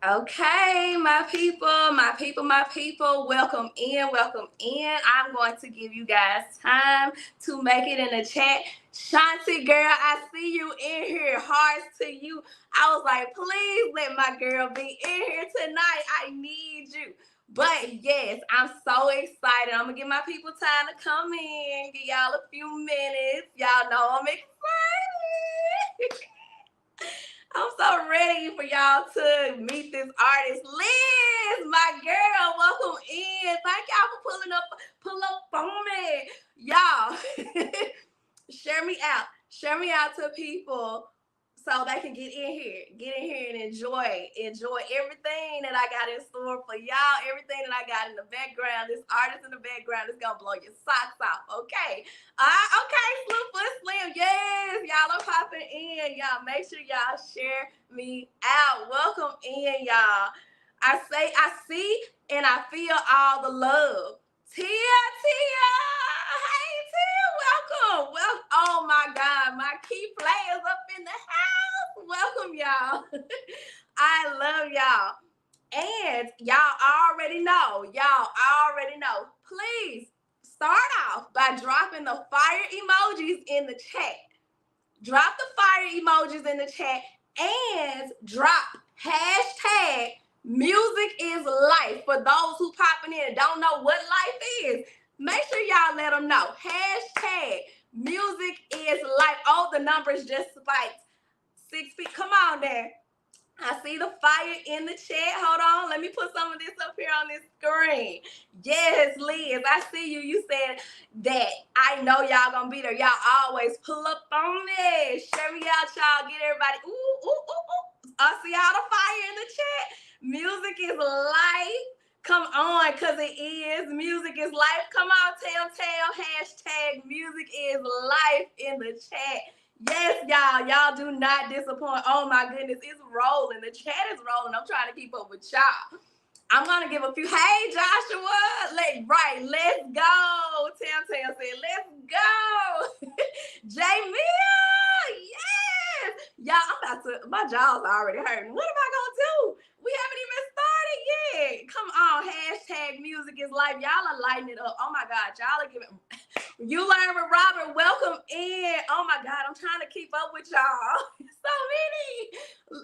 Okay, my people, my people, my people, welcome in, welcome in. I'm going to give you guys time to make it in the chat. Shanti girl, I see you in here. Hearts to you. I was like, please let my girl be in here tonight. I need you. But yes, I'm so excited. I'm gonna give my people time to come in, give y'all a few minutes. Y'all know I'm excited. I'm so ready for y'all to meet this artist. Liz, my girl, welcome in. Thank y'all for pull up on me. Y'all, share me out. Share me out to people so they can get in here and enjoy everything that I got in store for y'all, everything that I got in the background. This artist in the background is gonna blow your socks off, okay? Okay, Foot Slim, yes, y'all are popping in. Y'all make sure y'all share me out. Welcome in, y'all. I see and I feel all the love. Tia, hey Tia, welcome. Well, oh my God, my key players up in the house. Welcome, y'all. I love y'all. And y'all already know, please start off by dropping the fire emojis in the chat. Drop the fire emojis in the chat and drop hashtag music is life. For those who popping in and don't know what life is, make sure y'all let them know. Hashtag music is life. Oh, the numbers just spiked 6 feet. Come on there. I see the fire in the chat. Hold on. Let me put some of this up here on this screen. Yes, Liz, I see you. You said that. I know y'all gonna be there. Y'all always pull up on me. Share me out, y'all. Get everybody. Ooh. I see all the fire in the chat. Music is life. Come on, because it is. Music is life. Come on, tell. Hashtag music is life in the chat. Yes, y'all do not disappoint. Oh my goodness, it's rolling. The chat is rolling. I'm trying to keep up with y'all. I'm gonna give a few. Hey, Joshua, let's go. Tam said, let's go. Jamia, yes. Y'all, I'm about to. My jaw's already hurting. What am I gonna do? We haven't even started yet. Come on, hashtag music is life. Y'all are lighting it up. Oh my God, y'all are giving. You learn with Robert. Welcome in. Oh my God, I'm trying to keep up with y'all. So many.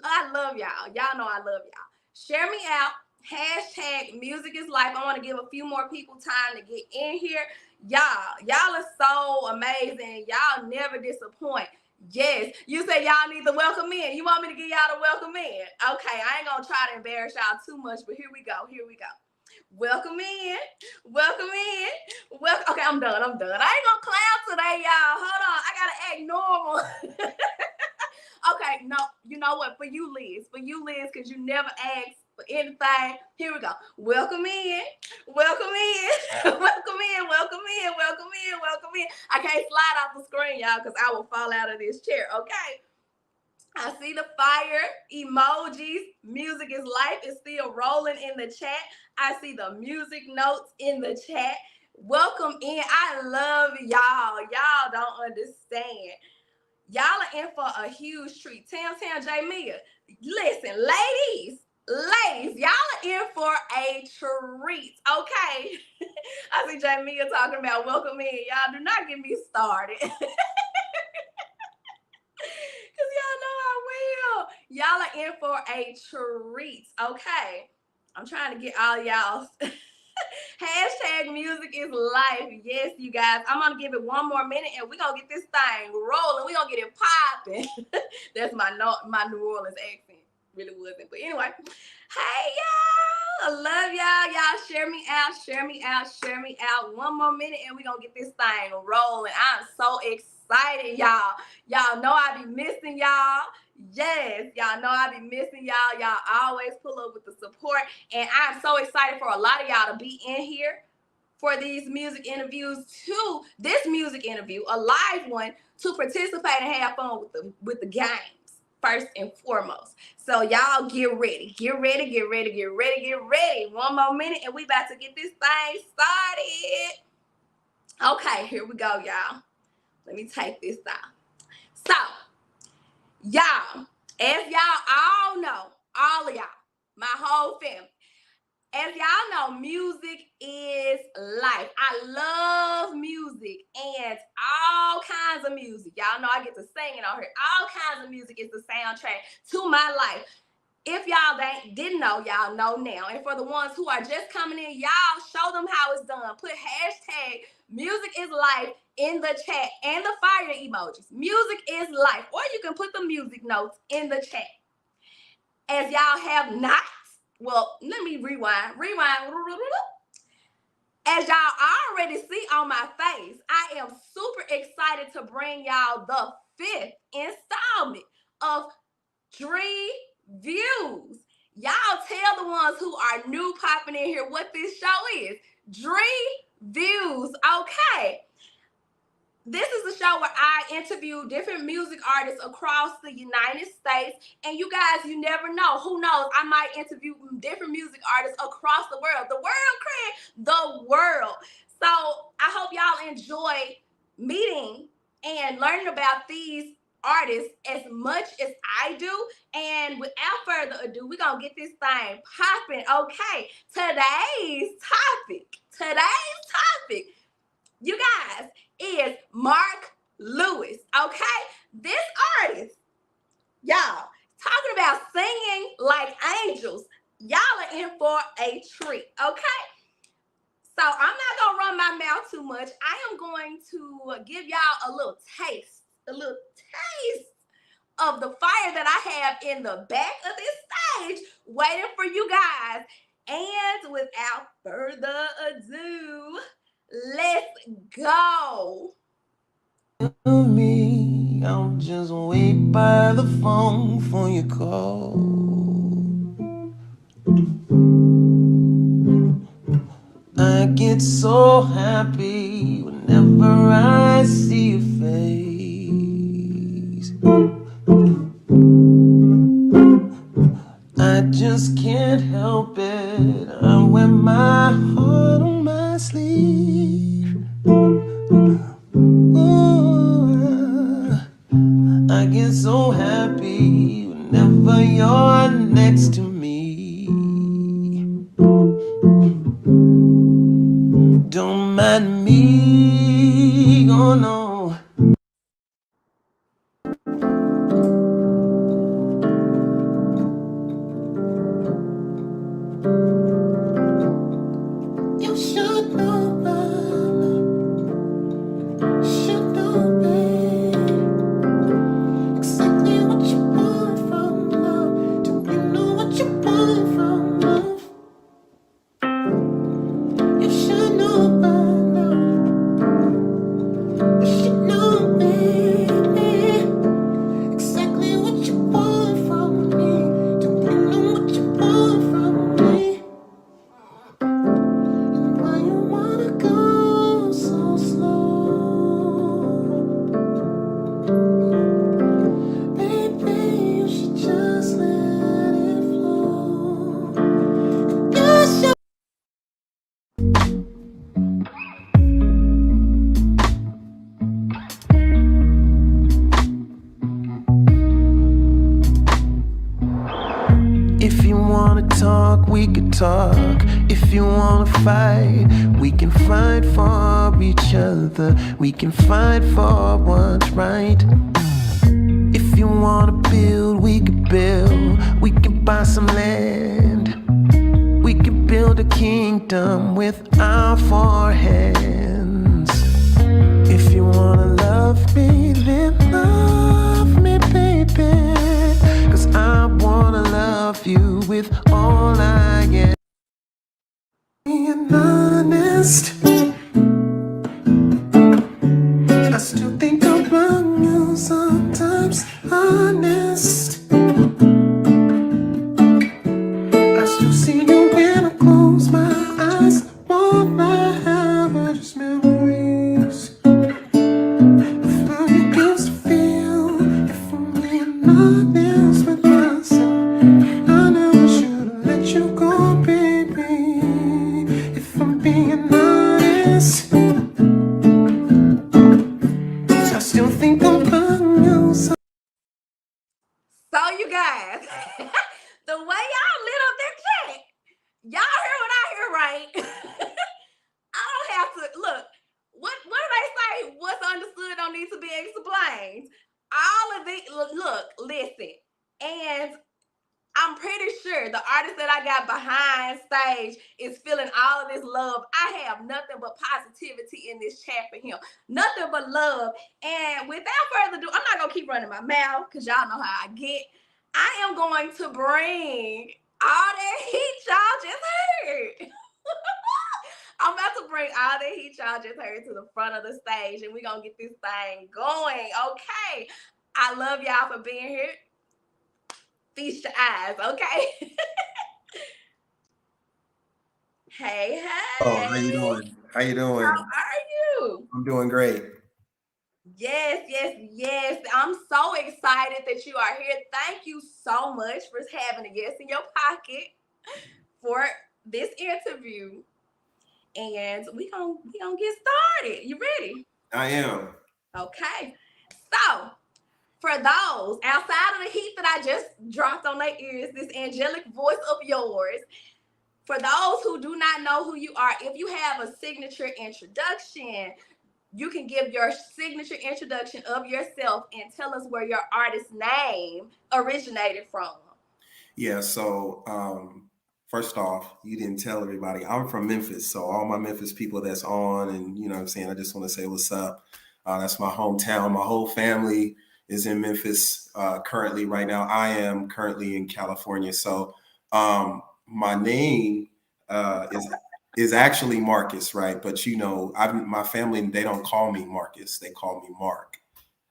I love y'all. Y'all know I love y'all. Share me out. Hashtag music is life. I want to give a few more people time to get in here. Y'all are so amazing. Y'all never disappoint. Yes, you say y'all need to welcome in. You want me to get y'all to welcome in? Okay, I ain't gonna try to embarrass y'all too much, but here we go. Welcome in. Okay, I'm done. I ain't gonna clown today, y'all. Hold on. I gotta act normal. Okay, no, you know what? For you, Liz, because you never asked for anything. Here we go. Welcome in. I can't slide off the screen, y'all, because I will fall out of this chair, okay? I see the fire emojis. Music is life is still rolling in the chat. I see the music notes in the chat. Welcome in. I love y'all. Y'all don't understand. Y'all are in for a huge treat. Tam, Jamia. Listen, ladies, y'all are in for a treat, okay? I see Jamia talking about welcome in. Y'all do not get me started. Because y'all know I will. Y'all are in for a treat, okay? I'm trying to get all y'all. Hashtag music is life. Yes, you guys. I'm going to give it one more minute and we're going to get this thing rolling. We're going to get it popping. That's my New Orleans accent. Really wasn't. But anyway. Hey, y'all. I love y'all. Y'all share me out. One more minute and we're going to get this thing rolling. I'm so excited, y'all. Y'all know I be missing y'all. Yes, y'all know I be missing y'all. Y'all always pull up with the support. And I'm so excited for a lot of y'all to be in here for these music interviews, this music interview, a live one, to participate and have fun with the games, first and foremost. So y'all get ready. One more minute and we about to get this thing started. Okay, here we go, y'all. Let me take this out. So, y'all, as y'all all know, all of y'all, my whole family. As y'all know, music is life. I love music and all kinds of music. Y'all know I get to sing it on here. All kinds of music is the soundtrack to my life. If y'all didn't know, y'all know now. And for the ones who are just coming in, y'all show them how it's done. Put hashtag music is life in the chat and the fire emojis. Music is life. Or you can put the music notes in the chat. As y'all have not, well, let me rewind. As y'all already see on my face, I am super excited to bring y'all the 5th installment of DreViews. Y'all tell the ones who are new popping in here what this show is. DreViews, okay. This is a show where I interview different music artists across the United States. And you guys, you never know. Who knows? I might interview different music artists across the world. The world, Craig, the world. So I hope y'all enjoy meeting and learning about these artists as much as I do. And without further ado, we're going to get this thing popping. Okay, today's topic, you guys, is Mark Lewis, okay? This artist, y'all, talking about singing like angels, y'all are in for a treat, okay? So I'm not going to run my mouth too much. I am going to give y'all a little taste of the fire that I have in the back of this stage waiting for you guys. And without further ado, let's go. Me, I'll just wait by the phone for your call. I get so happy whenever I see your face. I just can't help it. I wear my heart on my sleeve. I get so happy whenever you're next to me. Don't mind me, oh no. You should know by now. Should know, babe, exactly what you want from love. Don't you know what you want from love? You should know by now. You should know, baby, exactly what you want from me. Don't you know what you want from me? And why you wanna go so slow? Baby, you should just let it flow. You should. If you wanna talk, we could talk. If you wanna fight, we can fight for each other. We can fight for what's right. If you wanna build, we could build. We can buy some land. We can build a kingdom with our 4 hands. If you wanna love me, then love me, baby. 'Cause I wanna love you with all I am. Being honest, I still think about you sometimes. Honest, I still see you when I close my eyes. Won't I have just memories of how you used to feel? If I'm being honest with myself, I never should've let you go, baby. If I'm being honest, I still think about you. right. I don't have to look. What do they say? What's understood don't need to be explained. All of the look, listen, and I'm pretty sure the artist that I got behind stage is feeling all of this love. I have nothing but positivity in this chat for him. Nothing but love. And without further ado, I'm not going to keep running my mouth because y'all know how I get. I am going to bring all that heat y'all just heard. I'm about to bring all that heat y'all just heard to the front of the stage, and we're going to get this thing going. Okay. I love y'all for being here. Feast your eyes, okay? Hey, hey. Oh, how you doing? How you doing? How are you? I'm doing great. Yes, yes, yes. I'm so excited that you are here. Thank you so much for having a yes in your pocket for this interview. And we gonna get started. You ready? I am. Okay. So, for those outside of the heat that I just dropped on their ears, this angelic voice of yours, for those who do not know who you are, if you have a signature introduction, you can give your signature introduction of yourself and tell us where your artist name originated from. Yeah, so first off, you didn't tell everybody. I'm from Memphis, so all my Memphis people that's on, and you know what I'm saying, I just want to say what's up. That's my hometown. My whole family is in Memphis currently right now. I am currently in California. So my name is actually Marcus, right? But you know, my family, they don't call me Marcus, they call me Mark.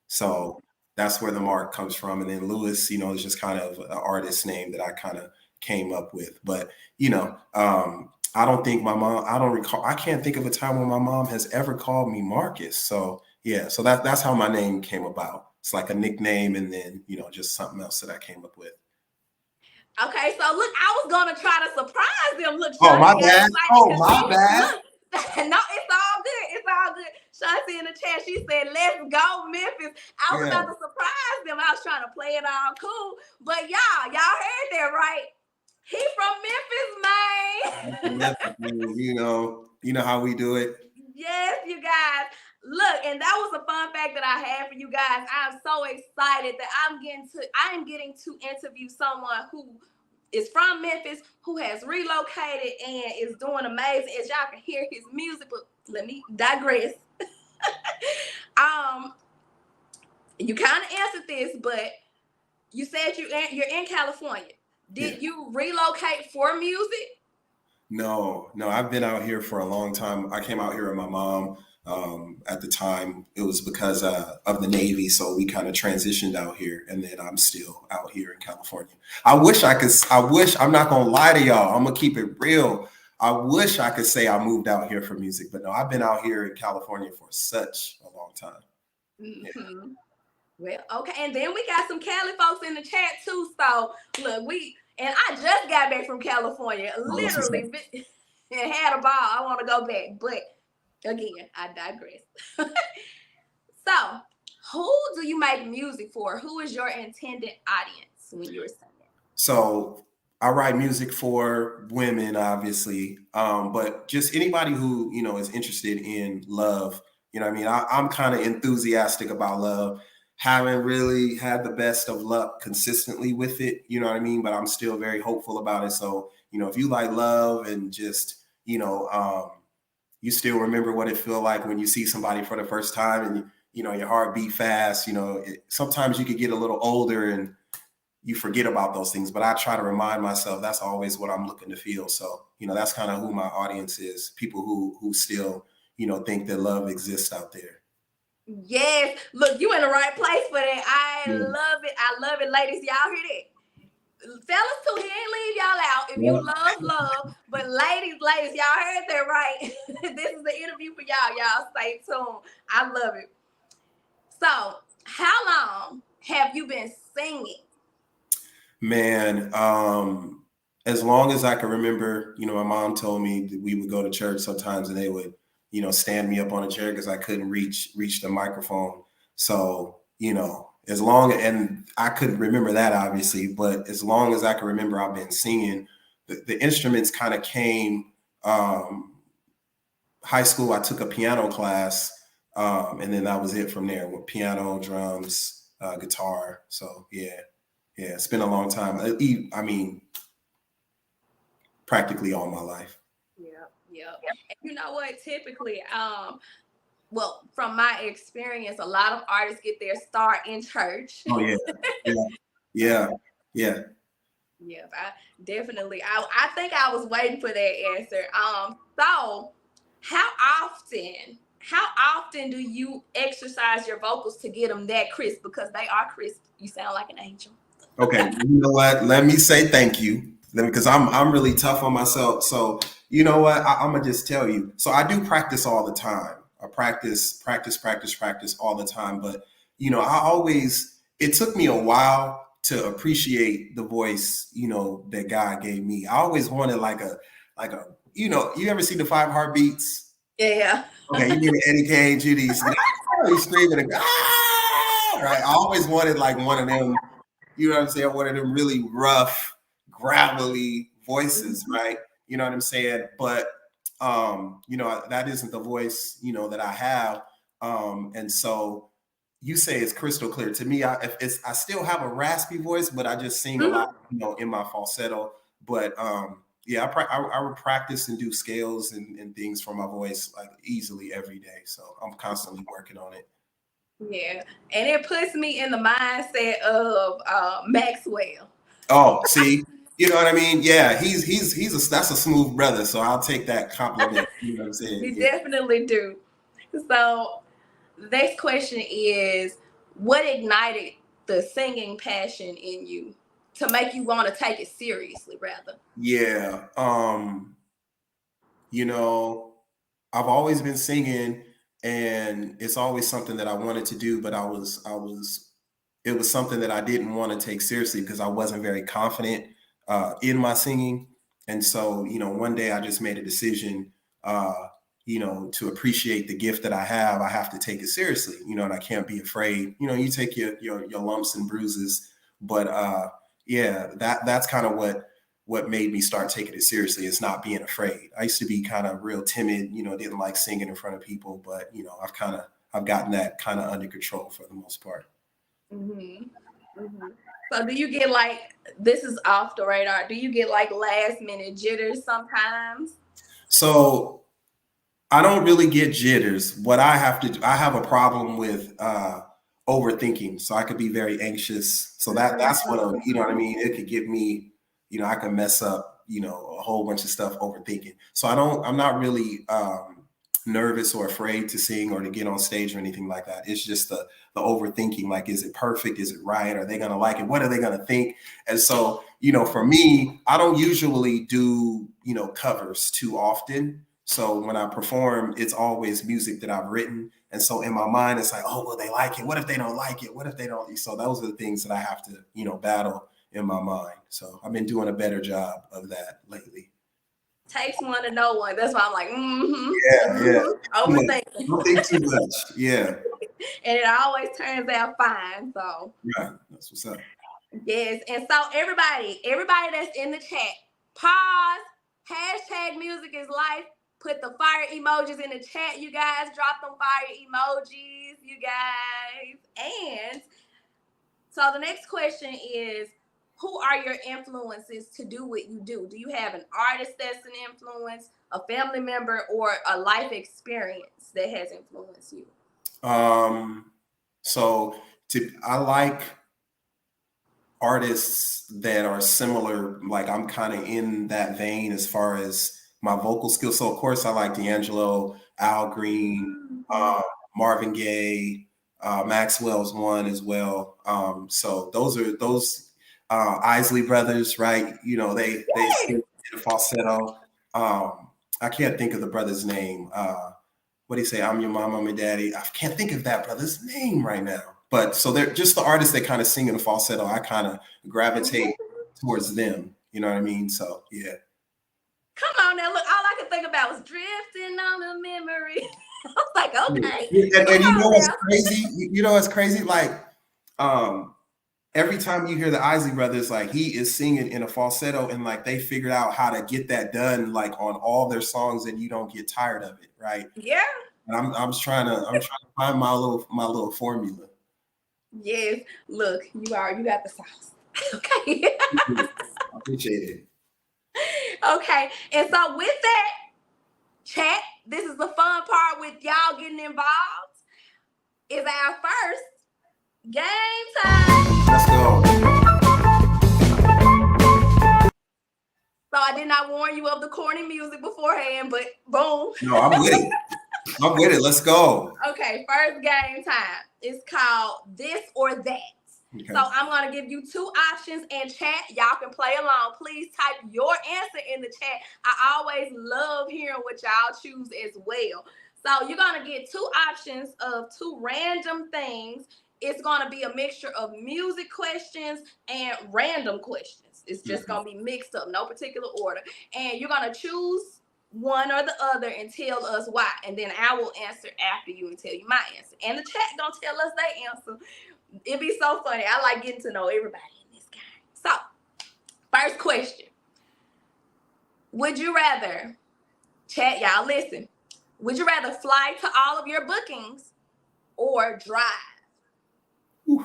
So that's where the Mark comes from. And then Lewis, you know, is just kind of an artist name that I kind of came up with. But you know, I don't think my mom, I can't think of a time when my mom has ever called me Marcus. So yeah, so that's how my name came about. It's like a nickname, and then, you know, just something else that I came up with. Okay, so look, I was gonna try to surprise them. Look, Oh, my Shanti bad. Oh, my bad. look, no, it's all good. It's all good. Shanti in the chat, she said, "Let's go, Memphis." I was about to surprise them. I was trying to play it all cool, but y'all heard that right? He from Memphis, man. You know how we do it. Yes, you guys. Look, and that was a fun fact that I had for you guys. I'm so excited that I am getting to interview someone who is from Memphis, who has relocated and is doing amazing. As y'all can hear his music, but let me digress. You kind of answered this, but you said you're in California. Did you relocate for music? No, I've been out here for a long time. I came out here with my mom. At the time, it was because of the Navy, so we kind of transitioned out here, and then I'm still out here in California. I wish, I'm not gonna lie to y'all, I'm gonna keep it real. I wish I could say I moved out here for music, but no, I've been out here in California for such a long time. Mm-hmm. Yeah. Well, okay, and then we got some Cali folks in the chat too. So look, and I just got back from California, literally, and had a ball. I want to go back, but again, I digress. So, who do you make music for? Who is your intended audience when you're singing? So I write music for women, obviously, but just anybody who, you know, is interested in love. You know what I mean? I'm kind of enthusiastic about love. Haven't really had the best of luck consistently with it, you know what I mean? But I'm still very hopeful about it. So, you know, if you like love and just, you know, you still remember what it feel like when you see somebody for the first time, and you know, your heart beat fast, you know, sometimes you could get a little older and you forget about those things, but I try to remind myself that's always what I'm looking to feel. So, you know, that's kind of who my audience is, people who still, you know, think that love exists out there. Yes, look, you in the right place for that. I love it. I love it, ladies. Y'all hear that? Fellas too, he ain't leave y'all out. If you love, but ladies, y'all heard that right. This is the interview for y'all. Y'all stay tuned. I love it. So, how long have you been singing? Man, as long as I can remember. You know, my mom told me that we would go to church sometimes, and they would, you know, stand me up on a chair because I couldn't reach the microphone. So, you know, and I couldn't remember that obviously, but as long as I can remember, I've been singing. The instruments kind of came High school, I took a piano class, and then that was it from there with piano, drums, guitar. So yeah, it's been a long time. I mean, practically all my life. Yeah. And you know what? Typically, well, from my experience, a lot of artists get their start in church. Oh yeah. Yeah, I think I was waiting for that answer. So how often do you exercise your vocals to get them that crisp? Because they are crisp. You sound like an angel. Okay, you know what? Let me say thank you. Because I'm really tough on myself. So you know what? I'm gonna just tell you. So I do practice all the time. I practice all the time. But you know, it took me a while to appreciate the voice, you know, that God gave me. I always wanted like a, you know, you ever see the 5 Heartbeats? Yeah. Okay, you mean Eddie Cage, he's screaming and right? I always wanted like one of them, you know what I'm saying? One of them really rough, gravelly voices, right? You know what I'm saying? But you know, that isn't the voice, you know, that I have. And so you say it's crystal clear. To me, I still have a raspy voice, but I just sing a lot, you know, in my falsetto. But yeah, I would practice and do scales and things for my voice like easily every day. So I'm constantly working on it. Yeah, and it puts me in the mindset of Maxwell. Oh, see, you know what I mean? Yeah, that's a smooth brother. So I'll take that compliment. You know what I'm saying? You definitely do. So the next question is, what ignited the singing passion in you to make you want to take it seriously, rather? Yeah. You know, I've always been singing and it's always something that I wanted to do, but it was something that I didn't want to take seriously because I wasn't very confident in my singing. And so, you know, one day I just made a decision, you know, to appreciate the gift that I have to take it seriously, you know, and I can't be afraid. You know, you take your lumps and bruises, but yeah, that's kind of what made me start taking it seriously is not being afraid. I used to be kind of real timid, you know, didn't like singing in front of people, but you know, I've gotten that kind of under control for the most part. Mm-hmm. Mm-hmm. So do you get like, this is off the radar, do you get like last minute jitters sometimes? So I don't really get jitters. What I have to do, I have a problem with overthinking. So I could be very anxious. So that's what, you know what I mean? It could get me, you know, I can mess up, you know, a whole bunch of stuff overthinking. So I'm not really nervous or afraid to sing or to get on stage or anything like that. It's just the overthinking, like, is it perfect? Is it right? Are they going to like it? What are they going to think? And so, you know, for me, I don't usually do, you know, covers too often. So when I perform, it's always music that I've written. And so in my mind, it's like, oh, will they like it? What if they don't like it? What if they don't? So those are the things that I have to, you know, battle in my mind. So I've been doing a better job of that lately. Takes one to know one. That's why I'm like, Yeah. Overthinking. Don't think too much. Yeah. And it always turns out fine. So right. That's what's up. Yes. And so everybody that's in the chat, pause, hashtag music is life. Put the fire emojis in the chat, you guys. Drop them fire emojis, you guys. And so the next question is, who are your influences to do what you do? Do you have an artist that's an influence, a family member, or a life experience that has influenced you? I like artists that are similar. Like I'm kind of in that vein as far as my vocal skills. So of course I like D'Angelo, Al Green, Marvin Gaye, Maxwell's one as well. So those Isley brothers, right? You know, they sing in falsetto. I can't think of the brother's name. What do you say? I'm your mom, I'm your daddy. I can't think of that brother's name right now. But so they're just the artists that kind of sing in falsetto. I kind of gravitate towards them. You know what I mean? So yeah. Come on now, look, all I could think about was drifting on a memory. I was like, okay. And you know what's crazy? You know what's crazy? Like, every time you hear the Isley Brothers, like he is singing in a falsetto, and like they figured out how to get that done, like on all their songs, and you don't get tired of it, right? Yeah. And I'm trying to find my little formula. Yes. Look, you got the sauce. Okay. I appreciate it. Okay. And so with that, chat, this is the fun part with y'all getting involved. Is our first game time. Let's go. So I did not warn you of the corny music beforehand, but boom. No, I'm with it. I'm with it. Let's go. Okay, first game time. It's called This or That. Okay. So I'm going to give you two options in chat. Y'all can play along. Please type your answer in the chat. I always love hearing what y'all choose as well. So you're going to get two options of two random things. It's going to be a mixture of music questions and random questions. It's just going to be mixed up, no particular order. And you're going to choose one or the other and tell us why. And then I will answer after you and tell you my answer. And the chat going to tell us their answer. It'd be so funny. I like getting to know everybody in this game. So, first question. Would you rather, chat, y'all listen, would you rather fly to all of your bookings or drive? Whew.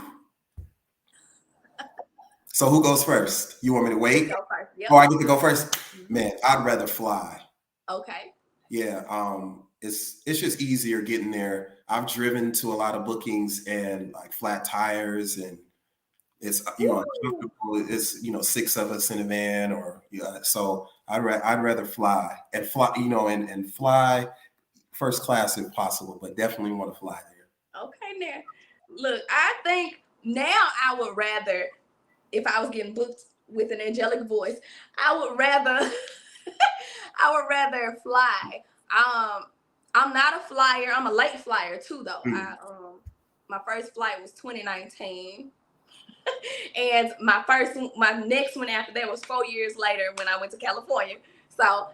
So who goes first? You want me to wait? Go first. Yep. Oh, I get to go first? Man, I'd rather fly. Okay. Yeah, it's just easier getting there. I've driven to a lot of bookings and like flat tires, and it's it's 6 of us in a van, or so I'd rather fly and fly first class if possible, but definitely want to fly there. Okay, now look, I think now I would rather, if I was getting booked with an angelic voice, I would rather fly. I'm not a flyer. I'm a late flyer too, though. My first flight was 2019, and my next one after that was 4 years later when I went to California. So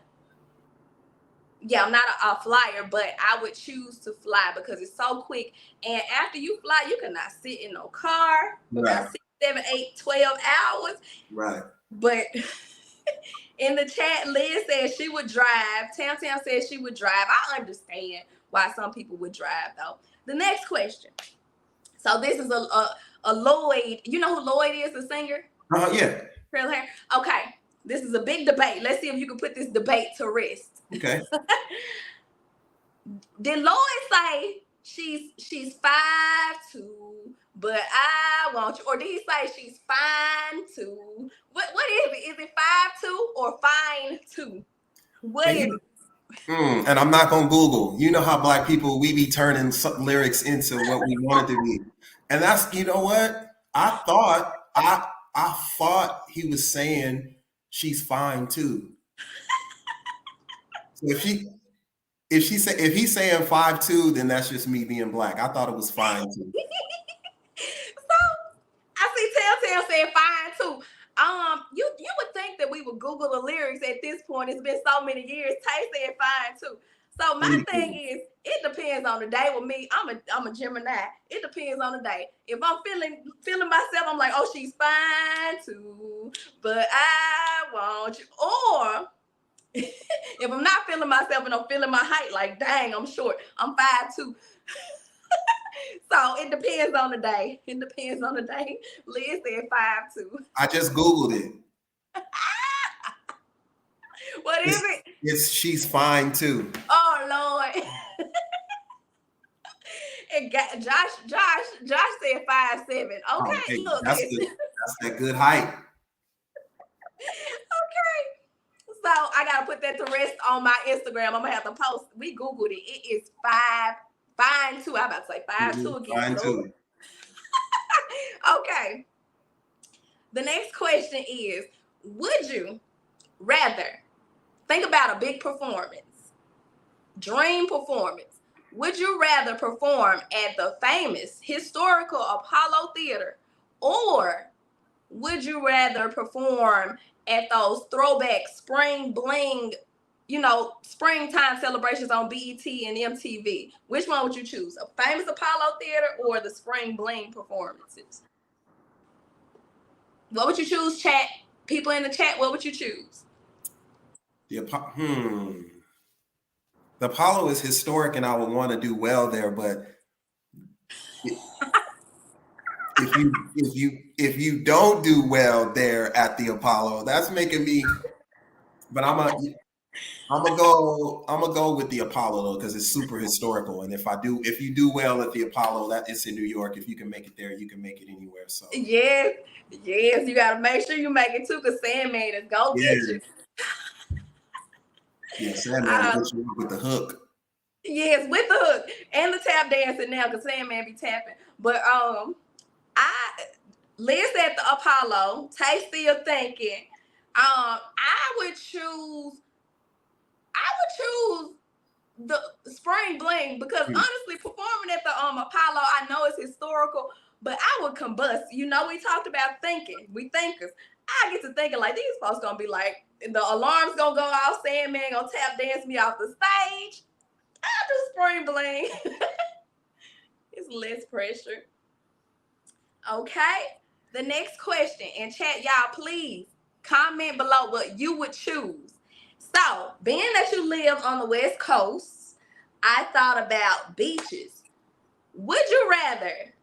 yeah, I'm not a flyer, but I would choose to fly because it's so quick. And after you fly, you cannot sit in no car for about 6, 7, 8, 12 hours. Right. But in the chat, Liz says she would drive. Tam says she would drive. I understand why some people would drive, though. The next question. So this is a Lloyd. You know who Lloyd is, the singer? Yeah. Curly hair. Okay. This is a big debate. Let's see if you can put this debate to rest. Okay. Did Lloyd say she's 5'2", but I want you? Or did he say she's fine too? What is it? Is it 5'2" or fine too? What is it? And I'm not gonna Google. You know how Black people, we be turning some lyrics into what we want it to be, and that's, you know what, I thought he was saying she's fine too. So if he's saying 5'2", then that's just me being Black. I thought it was fine too. So I see Telltale saying fine too. You would think that we would Google the lyrics at this point. It's been so many years. Tay said fine too. So my thing is, it depends on the day. With me, I'm a Gemini. It depends on the day. If I'm feeling myself, I'm like, oh, she's fine too, but I want you. Or if I'm not feeling myself and I'm feeling my height, like, dang, I'm short. I'm 5'2". So it depends on the day. It depends on the day. Liz said 5'2". I just Googled it. What is it? She's fine too. Oh Lord. And Josh said 5'7". Okay, look. That's that good height. Okay. So I gotta put that to rest on my Instagram. I'm gonna have to post. We Googled it. It is fine too. I'm about to say 5'2" again. Fine too. Okay. The next question is, would you rather, think about a big performance, dream performance. Would you rather perform at the famous historical Apollo Theater, or would you rather perform at those throwback spring bling, springtime celebrations on BET and MTV? Which one would you choose? A famous Apollo Theater or the spring bling performances? What would you choose, chat? People in the chat, what would you choose? The Apollo is historic, and I would want to do well there, but if you don't do well there at the Apollo, that's making me. But I'm gonna go with the Apollo though, because it's super historical. And if you do well at the Apollo, that it's in New York. If you can make it there, you can make it anywhere. So yes, you gotta make sure you make it too, because Sandman is gonna get you. Yeah, Sandman gets you with the hook. Yes, with the hook and the tap dancing now, because Sandman be tapping. But Liz at the Apollo. Tay still thinking. I would choose the Spring Bling, because honestly, performing at the Apollo, I know it's historical, but I would combust. You know, we talked about thinking. We thinkers. I get to thinking like these folks gonna be like, the alarm's gonna go off, Sandman gonna tap dance me off the stage. I'll do Spring Bling. It's less pressure. Okay. The next question, and chat, y'all, please comment below what you would choose. So, being that you live on the West Coast, I thought about beaches. Would you rather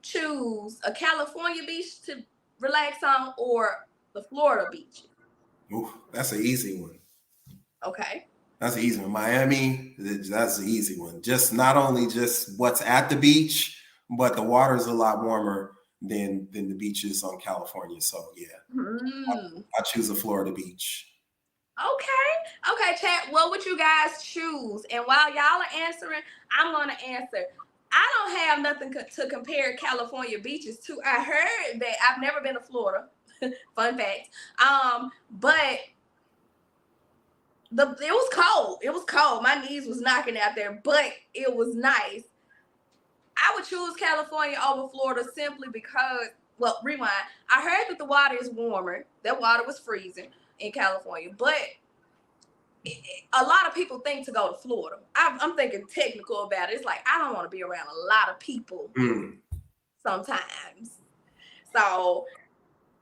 choose a California beach to relax on or the Florida beach? Ooh, that's an easy one. Okay. That's an easy one. Miami, that's an easy one. Just not only just what's at the beach, but the water's a lot warmer than the beaches on California. So yeah, I choose a Florida beach. Okay, chat. What would you guys choose? And while y'all are answering, I'm gonna answer. I don't have nothing to compare California beaches to. I heard that I've never been to Florida. Fun fact. But it was cold. It was cold. My knees was knocking out there, but it was nice. I would choose California over Florida simply because, well, rewind. I heard that the water is warmer. That water was freezing in California, but a lot of people think to go to Florida. I'm thinking technical about it. It's like, I don't want to be around a lot of people sometimes. So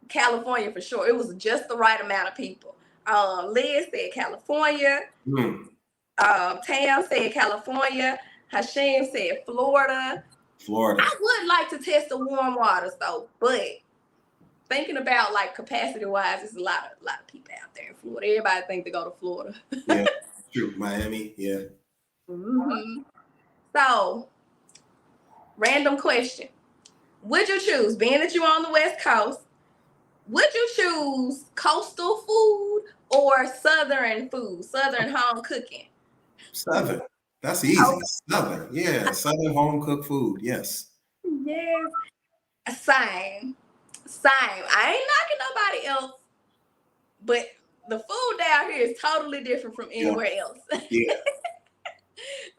California for sure. It was just the right amount of people. Liz said California. Tam said California. Hashim said Florida. I would like to test the warm waters though, but thinking about like capacity wise, there's a lot of people out there in Florida. Everybody think to go to Florida. Yeah, true. Miami, yeah. So, random question. Would you choose, being that you're on the West Coast, would you choose coastal food or Southern food, Southern home cooking? Southern. That's easy. Okay. Southern. Yeah. Southern home cooked food. Yes. Yes. Same. I ain't knocking nobody else, but the food down here is totally different from anywhere else. Yeah.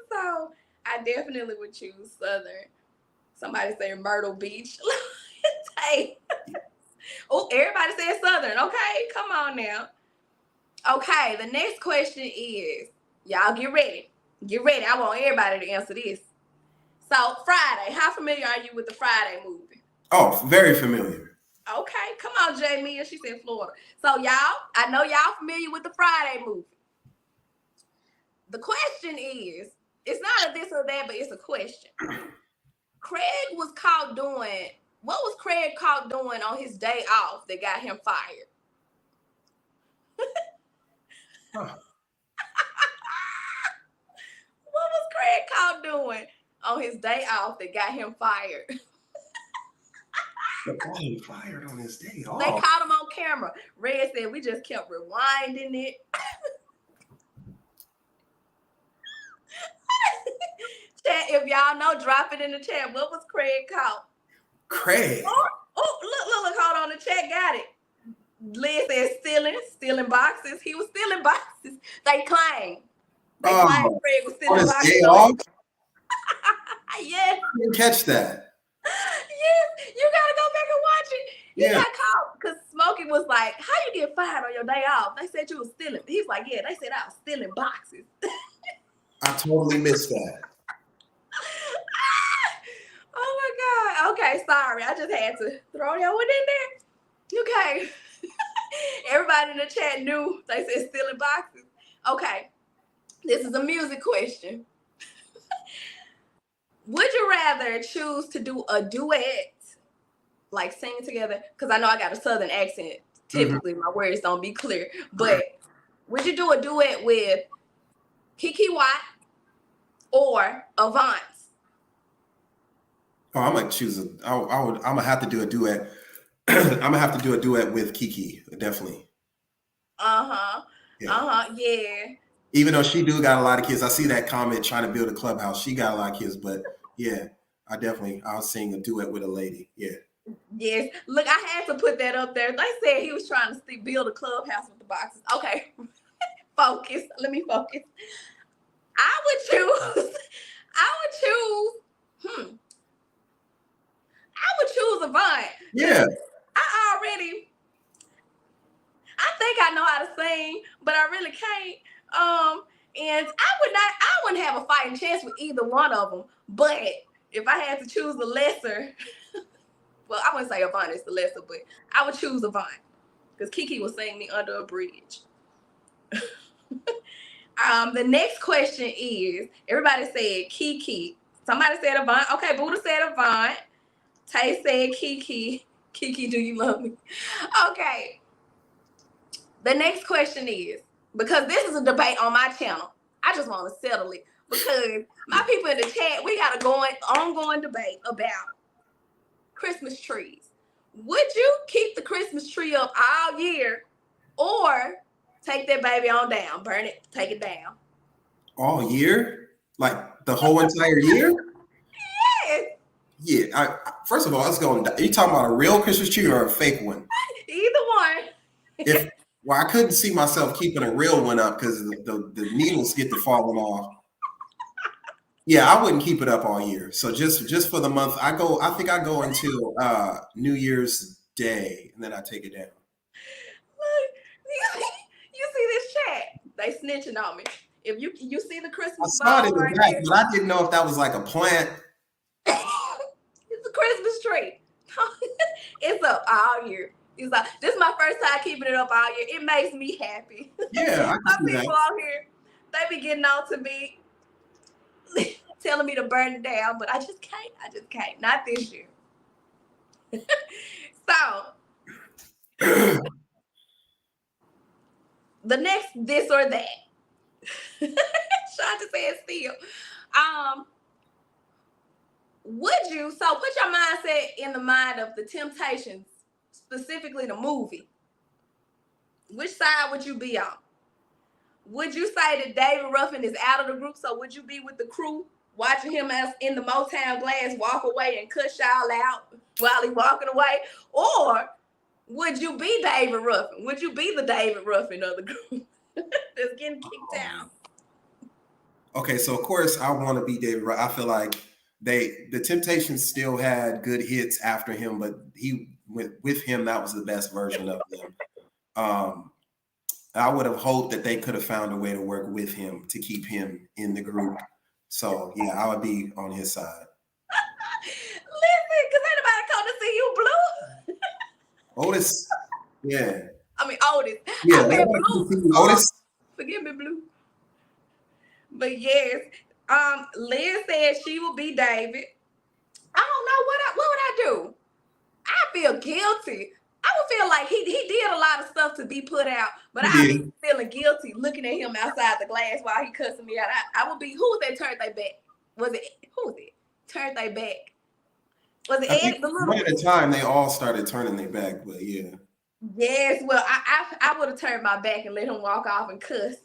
So I definitely would choose Southern. Somebody said Myrtle Beach. Hey. Oh, everybody said Southern. Okay, come on now. Okay, the next question is, y'all get ready. Get ready. I want everybody to answer this. So, Friday. How familiar are you with the Friday movie? Oh, very familiar. Okay, come on, Jamia. She said Florida. So, y'all, I know y'all familiar with the Friday movie. The question is, it's not a this or that, but it's a question. Craig was caught doing, what was Craig caught doing on his day off that got him fired? What was Craig caught doing on his day off that got him fired? They got him fired on his day off. They caught him on camera. Red said we just kept rewinding it. Chat, if y'all know, drop it in the chat. What was Craig caught? Craig. Oh, look, hold on. The chat got it. Liz said stealing boxes. He was stealing boxes. They claim Craig was stealing boxes. Day off? Yes. I didn't catch that. Yes, you gotta go back and watch it. He got caught because Smokey was like, "How you get fired on your day off?" They said you was stealing. He's like, "Yeah, they said I was stealing boxes." I totally missed that. Oh my God. Okay, sorry. I just had to throw that one in there. Okay. Everybody in the chat knew. They said stealing boxes. Okay. This is a music question. Would you rather choose to do a duet, like sing together? Because I know I got a southern accent. Typically, my words don't be clear. But would you do a duet with Kiki Watt or Avant? Oh, I'm gonna choose I'm gonna have to do a duet. I'm gonna have to do a duet with Kiki, definitely. Yeah. Even though she do got a lot of kids, I see that comment trying to build a clubhouse. She got a lot of kids, but yeah, I'll sing a duet with a lady. Yeah. Yes. Look, I had to put that up there. They said he was trying to build a clubhouse with the boxes. Okay. Focus. Let me focus. I would choose. I would choose Avant. Yeah. I think I know how to sing, but I really can't. And I wouldn't have a fighting chance with either one of them. But if I had to choose the lesser, well, I wouldn't say Avant is the lesser, but I would choose Avant because Kiki will sing me under a bridge. The next question is, everybody said Kiki. Somebody said Avant. Okay, Buddha said Avant. Tay said Kiki. Kiki, do you love me? Okay. The next question is, because this is a debate on my channel, I just want to settle it. Because my people in the chat, we got an ongoing debate about Christmas trees. Would you keep the Christmas tree up all year or take that baby on down, burn it, take it down? All year? Like the whole entire year? Yes. Yeah. First of all, let's go. Are you talking about a real Christmas tree or a fake one? Either one. Well, I couldn't see myself keeping a real one up because the needles get to falling off. Yeah, I wouldn't keep it up all year. So just for the month, I think I go until New Year's Day, and then I take it down. Look, you see this chat? They snitching on me. If you see the Christmas I saw it in ball the back, but I didn't know if that was like a plant. It's a Christmas tree. It's up all year. It's like, this is my first time keeping it up all year. It makes me happy. Yeah, I Some can see people that. out here, they be getting on to me, telling me to burn it down, but I just can't. Not this year. So, the next this or that. Shanta said still. Would you, so put your mindset in the mind of the Temptations, specifically the movie. Which side would you be on? Would you say that David Ruffin is out of the group? So would you be with the crew watching him as in the Motown glass walk away and cuss y'all out while he walking away? Or would you be David Ruffin? Would you be the David Ruffin of the group that's getting kicked out? Okay, so of course I want to be David Ruffin. I feel like the Temptations still had good hits after him, but with him, that was the best version of them. I would have hoped that they could have found a way to work with him to keep him in the group. So yeah, I would be on his side. Listen, because anybody come to see you, Blue? Otis, yeah. I mean, Otis. Yeah, I said Blue. Otis. Forgive me, Blue. But yes, Liz said she will be David. I don't know what would I do? I feel guilty. I would feel like he did a lot of stuff to be put out, but I'd be feeling guilty looking at him outside the glass while he cussing me out. I would be, who was that turned they back? Who was it? Turned they back. Was it Ed? One at a time, they all started turning their back, but yeah. Yes, well, I would have turned my back and let him walk off and cuss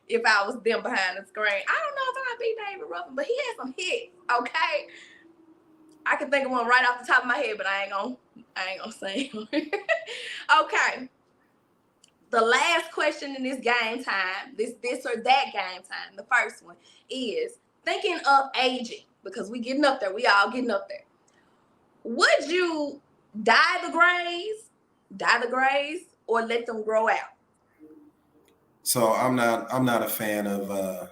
if I was them behind the screen. I don't know if I'd be David Ruffin, but he had some hits, okay? I can think of one right off the top of my head, but I ain't gonna say. Okay. The last question in this game time, this or that game time, the first one is thinking of aging, because we getting up there. We all getting up there. Would you dye the grays, or let them grow out? So I'm not a fan of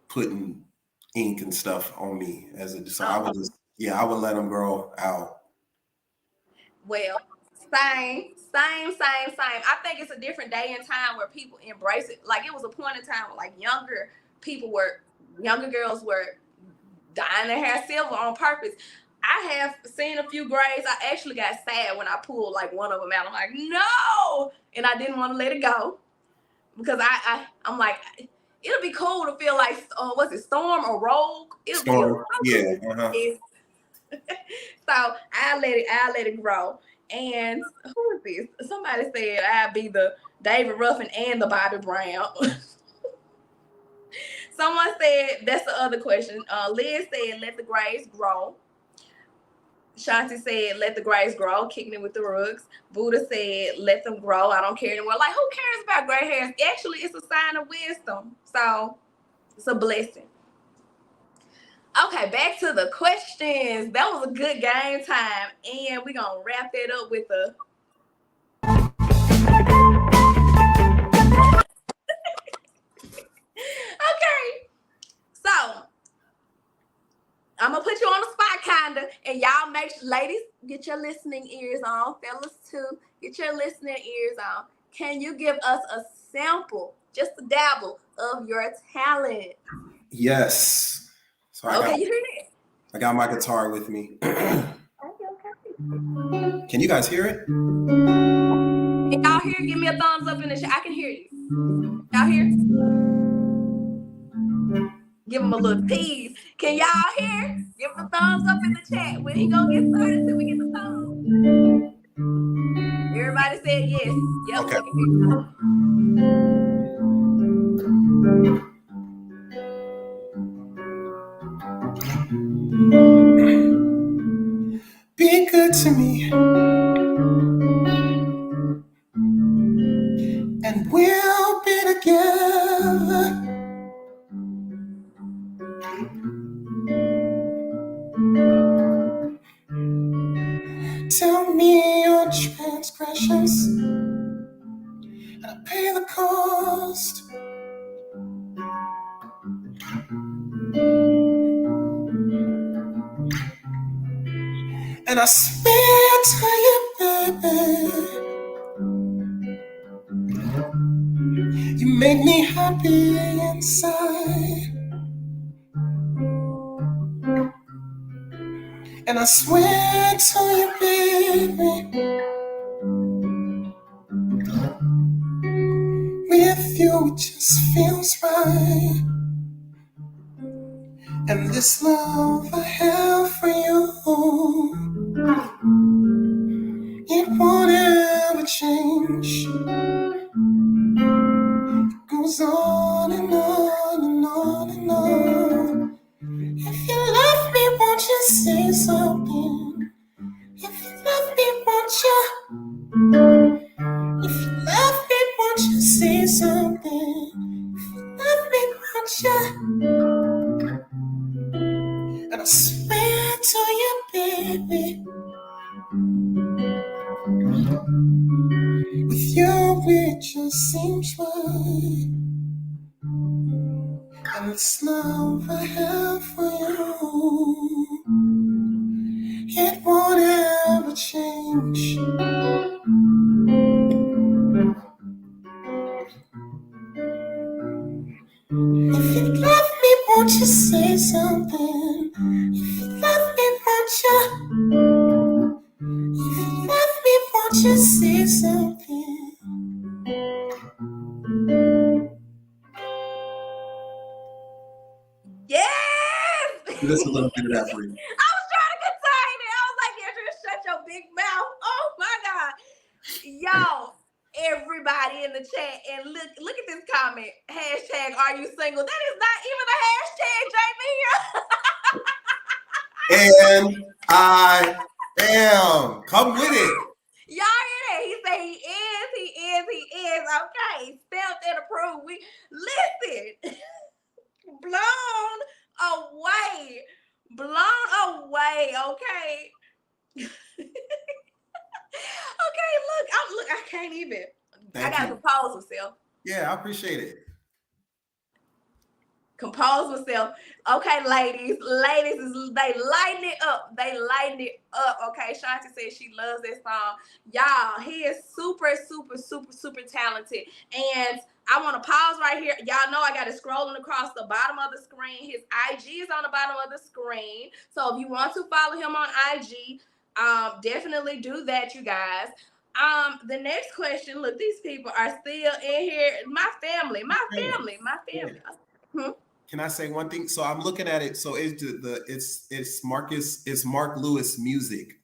putting ink and stuff on me I would let them grow out. Well, Same. I think it's a different day and time where people embrace it. Like, it was a point in time where, like, younger girls were dyeing their hair silver on purpose. I have seen a few grays. I actually got sad when I pulled like one of them out. I'm like, no, and I didn't want to let it go because I'm like, it'll be cool to feel like, what's it, Storm or Rogue? Storm, yeah. Uh-huh. So I'll let it grow. And who is this? Somebody said I'd be the David Ruffin and the Bobby Brown. Someone said, that's the other question. Liz said, let the grays grow. Shanti said, let the grays grow, kicking it with the rugs. Buddha said, let them grow. I don't care anymore. Like, who cares about gray hairs? Actually, it's a sign of wisdom. So it's a blessing. Okay, back to the questions. That was a good game time. And we're going to wrap it up with a... Okay. So, I'm going to put you on the spot, kind of. And y'all ladies, get your listening ears on. Fellas, too, get your listening ears on. Can you give us a sample, just a dabble, of your talent? Yes. So you hear it? I got my guitar with me. Okay. Can you guys hear it? Can y'all hear? Give me a thumbs up in the chat. I can hear you. Y'all hear? Give him a little tease. Can y'all hear? Give him a thumbs up in the chat. When he gonna get started till we get the thumbs? Everybody said yes. Yep. Okay. Be good to me, and we'll be together. Tell me your transgressions, and I'll pay the cost. And I swear to you, baby, you make me happy inside. And I swear to you, baby, with you it just feels right. And this love I have for you, it won't ever change. It goes on and on and on and on. If you love me, won't you say something? If you love me, won't you? If you love me, won't you say something? If you love me, won't you? And I swear to you, baby, with you it just seems right. And this love I have for you, it won't ever change. If you love me, won't you say something? If you love me, won't you? If you love me, won't you say something? Yes! Just a little bit of that for you. I was trying to contain it. I was like, Andrew, shut your big mouth. Oh my God. Yo, everybody in the chat, and look at this comment. Hashtag, are you single? That is not even a hashtag, Jamie. And I am. Come with it. Y'all hear that? He said he is. Okay, stamped and approved. We listen. Blown away. Okay. Okay, look, I can't even. I gotta compose myself. Yeah, I appreciate it. Compose myself. Okay, ladies, they lighten it up. up. Okay, Shanti says she loves that song. Y'all, he is super, super, super, super talented. And I want to pause right here. Y'all know I got it scrolling across the bottom of the screen. His IG is on the bottom of the screen. So if you want to follow him on IG, definitely do that, you guys. The next question. Look, these people are still in here. My family. Hmm? Can I say one thing? So I'm looking at it. So it's Mark Lewis Music.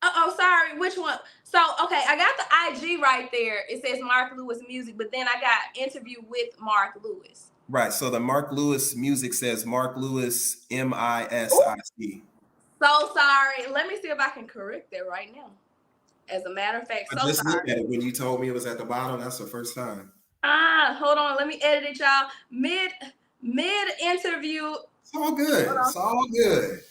Oh, sorry. Which one? So, okay, I got the IG right there. It says Mark Lewis Music, but then I got interview with Mark Lewis. Right. So the Mark Lewis Music says Mark Lewis MISIC. So sorry. Let me see if I can correct that right now. As a matter of fact, I just looked at it when you told me it was at the bottom. That's the first time. Hold on. Let me edit it, y'all. Mid interview. It's all good. It's all good.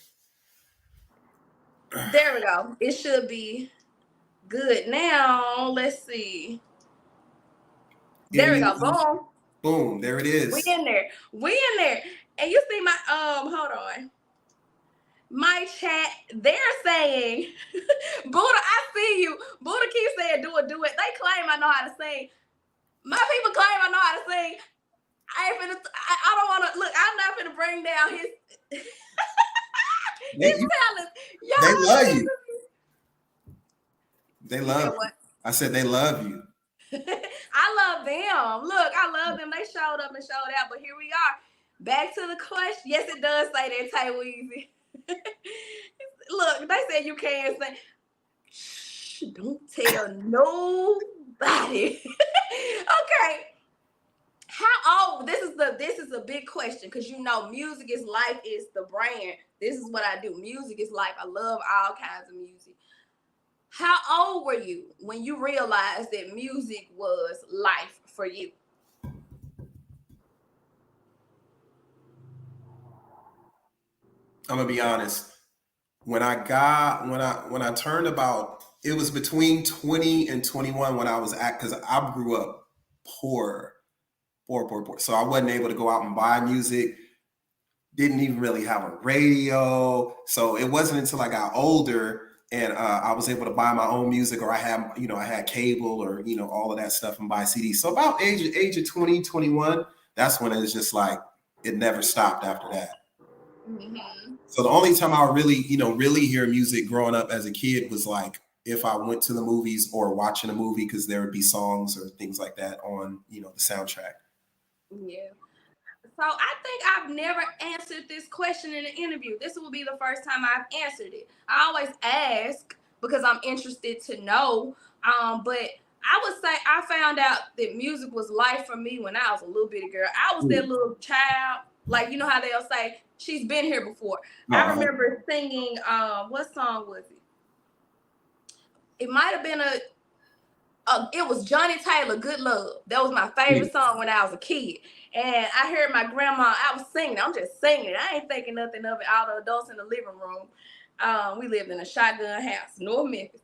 There we go. It should be good now. Let's see. There we go. Boom. Boom. There it is. We in there. And you see my hold on. My chat, they're saying, Buddha, I see you. Buddha keeps saying, do it. They claim I know how to sing. My people claim I know how to sing. I don't want to, look, I'm not going to bring down his talents. They love you. They love you. I said they love you. I love them. Look, I love them. They showed up and showed out, but here we are. Back to the question. Yes, it does say that, Tay Weezy. Look, they said you can't say. Shh, don't tell nobody. Okay. How old? This is a big question because you know music is life is the brand. This is what I do. Music is life. I love all kinds of music. How old were you when you realized that music was life for you? I'm gonna be honest. When I turned about, it was between 20 and 21 when I was because I grew up poor. So I wasn't able to go out and buy music. Didn't even really have a radio. So it wasn't until I got older and I was able to buy my own music, or I had cable, or all of that stuff, and buy CDs. So about age of 20, 21, that's when it was just like it never stopped after that. Mm-hmm. So the only time I really hear music growing up as a kid was like if I went to the movies or watching a movie, because there would be songs or things like that on the soundtrack. Yeah. So I think I've never answered this question in an interview. This will be the first time I've answered it. I always ask because I'm interested to know. But I would say I found out that music was life for me when I was a little bitty girl. I was that little child, like how they'll say she's been here before. I remember singing. What song was it? It might have been it was Johnny Taylor, Good Love. That was my favorite song when I was a kid. And I heard my grandma, I was singing. I'm just singing it. I ain't thinking nothing of it. All the adults in the living room. We lived in a shotgun house, North Memphis.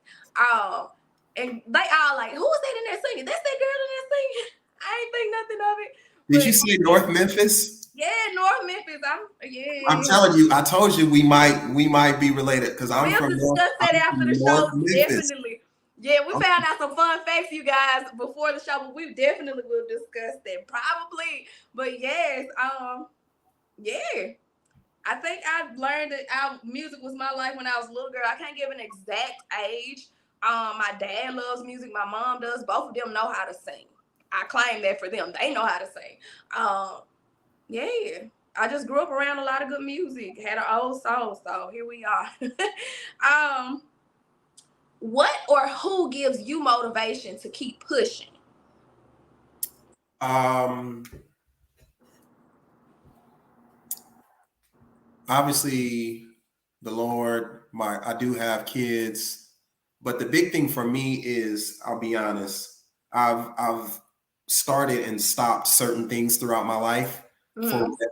And they all like, who was that in there singing? That's that girl in there singing. I ain't think nothing of it. Did you say North Memphis? Yeah, North Memphis. I'm telling you, I told you we might be related because I'm from North. Discuss that after the show, definitely. Yeah, we found out some fun facts, you guys, before the show, but we definitely will discuss that probably. But yes, yeah. I think I learned that music was my life when I was a little girl. I can't give an exact age. My dad loves music. My mom does. Both of them know how to sing. I claim that for them. They know how to sing. Yeah. I just grew up around a lot of good music. Had an old soul, so here we are. What or who gives you motivation to keep pushing? Obviously, the Lord. I do have kids, but the big thing for me is, I'll be honest, I've started and stopped certain things throughout my life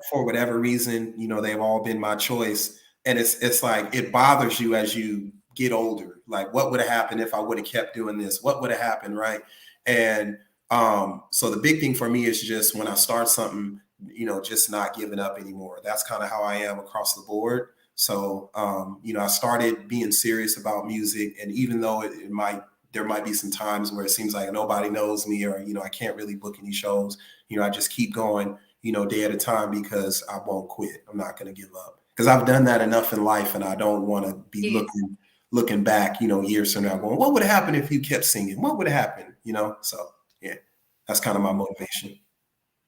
for whatever reason. They've all been my choice, and it's like it bothers you as you get older. Like, what would have happened if I would have kept doing this? What would have happened, right? And so the big thing for me is just when I start something, just not giving up anymore. That's kind of how I am across the board. So, I started being serious about music, and even though there might be some times where it seems like nobody knows me, or I can't really book any shows. I just keep going, day at a time, because I won't quit. I'm not going to give up, because I've done that enough in life, and I don't want to be looking back, years from now, going, what would have happened if you kept singing? What would have happened? So yeah, that's kind of my motivation.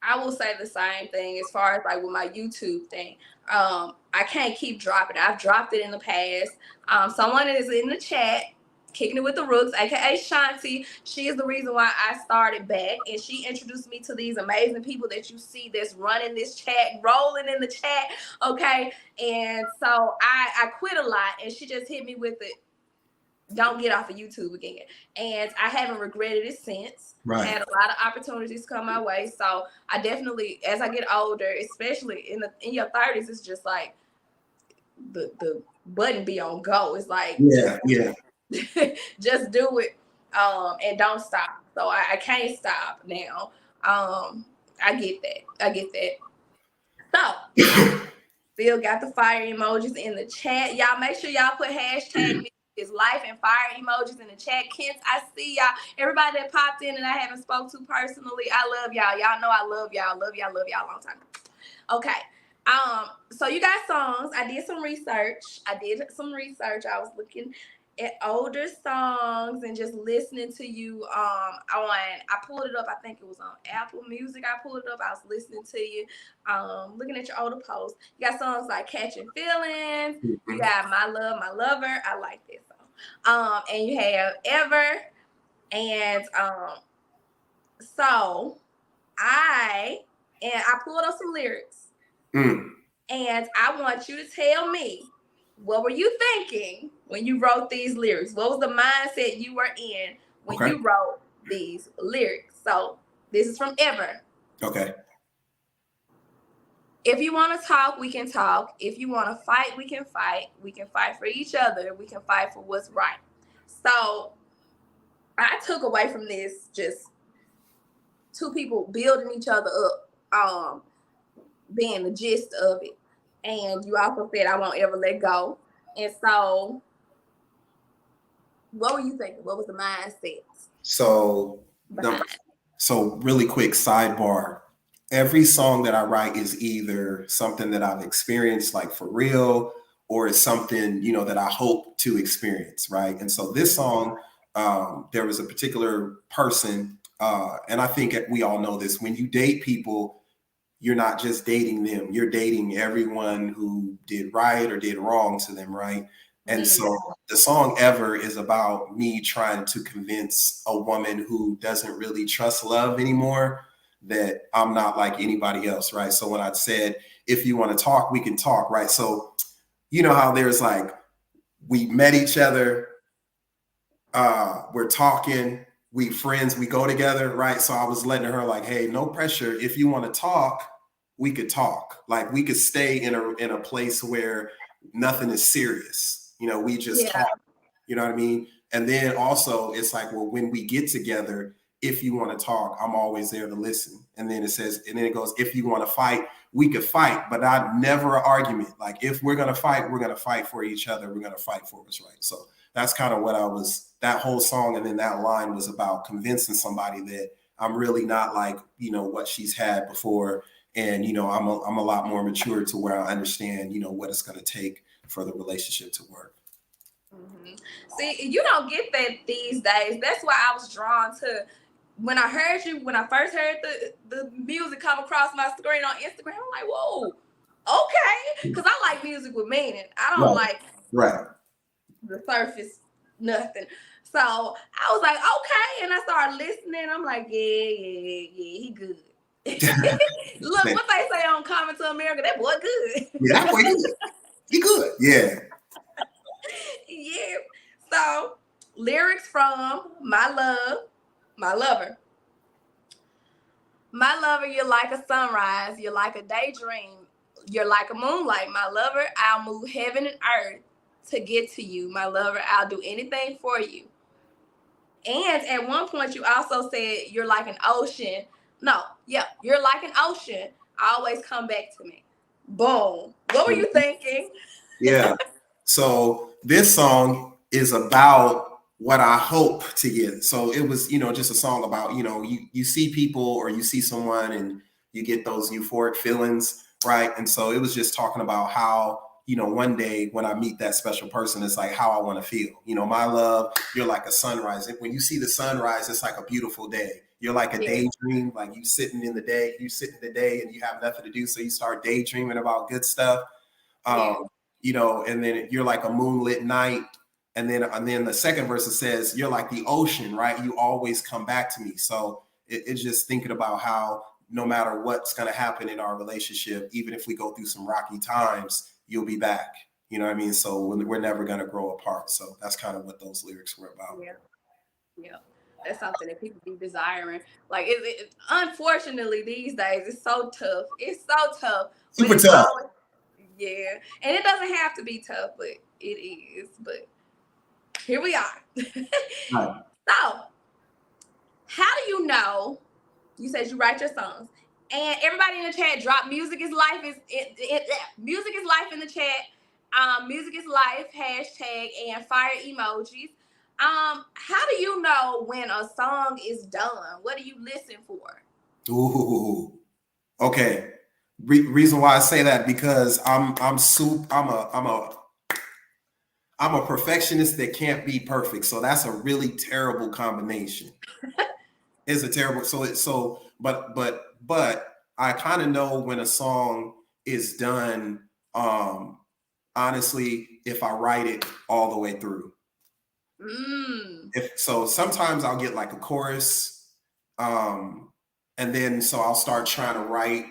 I will say the same thing as far as like with my YouTube thing. I can't keep dropping. I've dropped it in the past. Someone is in the chat, Kicking It With the Rooks, aka Shanti. She is the reason why I started back, and she introduced me to these amazing people that you see that's running this chat, rolling in the chat. Okay, and so I quit a lot, and she just hit me with it. Don't get off of YouTube again. And I haven't regretted it since. Right. I had a lot of opportunities come my way. So I definitely, as I get older, especially in your 30s, it's just like the button be on go. It's like, just do it and don't stop. So I can't stop now. I get that. So Bill got the fire emojis in the chat. Y'all make sure y'all put hashtag is life and fire emojis in the chat. Kent, I see y'all. Everybody that popped in and I haven't spoke to personally, I love y'all. Y'all know I love y'all. Love y'all a long time. Okay. So you got songs. I did some research. I was looking at older songs and just listening to you I pulled it up. I think it was on Apple Music. I pulled it up. I was listening to you, looking at your older posts. You got songs like Catching Feelings. You got My Love, My Lover. I like this song. And you have Ever. And so I pulled up some lyrics. And I want you to tell me, what were you thinking when you wrote these lyrics? What was the mindset you were in when you wrote these lyrics? So this is from Ever. Okay. If you want to talk, we can talk. If you want to fight, we can fight. We can fight for each other. We can fight for what's right. So I took away from this just two people building each other up, being the gist of it. And you also said, I won't ever let go. And so what were you thinking? What was the mindset? So really quick sidebar. Every song that I write is either something that I've experienced, like for real, or it's something, that I hope to experience, right? And so this song, there was a particular person, and I think we all know this, when you date people, you're not just dating them, you're dating everyone who did right or did wrong to them, right? And so the song Ever is about me trying to convince a woman who doesn't really trust love anymore that I'm not like anybody else, right? So when I said, if you want to talk, we can talk, right? So you know how there's like, we met each other, we're talking, we friends, we go together, right? So I was letting her like, hey, no pressure. If you want to talk, we could talk. Like we could stay in a place where nothing is serious. We just talk. You know what I mean? And then also it's like, well, when we get together, if you want to talk, I'm always there to listen. And then it goes, if you want to fight, we could fight, but never an argument. Like if we're going to fight, we're going to fight for each other. We're going to fight for what's right. So that's kind of what that whole song. And then that line was about convincing somebody that I'm really not like, what she's had before. And, I'm a lot more mature to where I understand, what it's going to take for the relationship to work. Mm-hmm. See, you don't get that these days. That's why I was drawn to, when I first heard the music come across my screen on Instagram, I'm like, whoa, okay. Because I like music with meaning. I don't like the surface, nothing. So I was like, okay. And I started listening. I'm like, yeah, he good. Look, what they say on Coming to America, that boy good. Yeah, that boy good. He good. Yeah. Yeah. So lyrics from My Love, My Lover. My lover, you're like a sunrise. You're like a daydream. You're like a moonlight. My lover, I'll move heaven and earth to get to you. My lover, I'll do anything for you. And at one point, you also said you're like an ocean. You're like an ocean. Always come back to me. Boom. What were you thinking? Yeah. So this song is about what I hope to get. So it was, just a song about, you see people or you see someone and you get those euphoric feelings, right? And so it was just talking about how, one day when I meet that special person, it's like how I want to feel. My love, you're like a sunrise. When you see the sunrise, it's like a beautiful day. You're like a daydream, like you sitting in the day and you have nothing to do. So you start daydreaming about good stuff. And then you're like a moonlit night. And then the second verse, it says, you're like the ocean, right? You always come back to me. So it's just thinking about how no matter what's going to happen in our relationship, even if we go through some rocky times, you'll be back. You know what I mean? So we're never going to grow apart. So that's kind of what those lyrics were about. Yeah. That's something that people be desiring. Like, unfortunately, these days, it's so tough. It's so tough. Super tough. Yeah. And it doesn't have to be tough, but it is. But here we are. Right. So, how do you know? You said you write your songs, and everybody in the chat drop "Music is life" music is life in the chat. Music is life hashtag and fire emojis. How do you know when a song is done? What do you listen for? Ooh. Okay. Reason why I say that, because I'm a perfectionist that can't be perfect. So that's a really terrible combination. It's a terrible. But I kind of know when a song is done. Honestly, if I write it all the way through. So sometimes I'll get like a chorus, and then so I'll start trying to write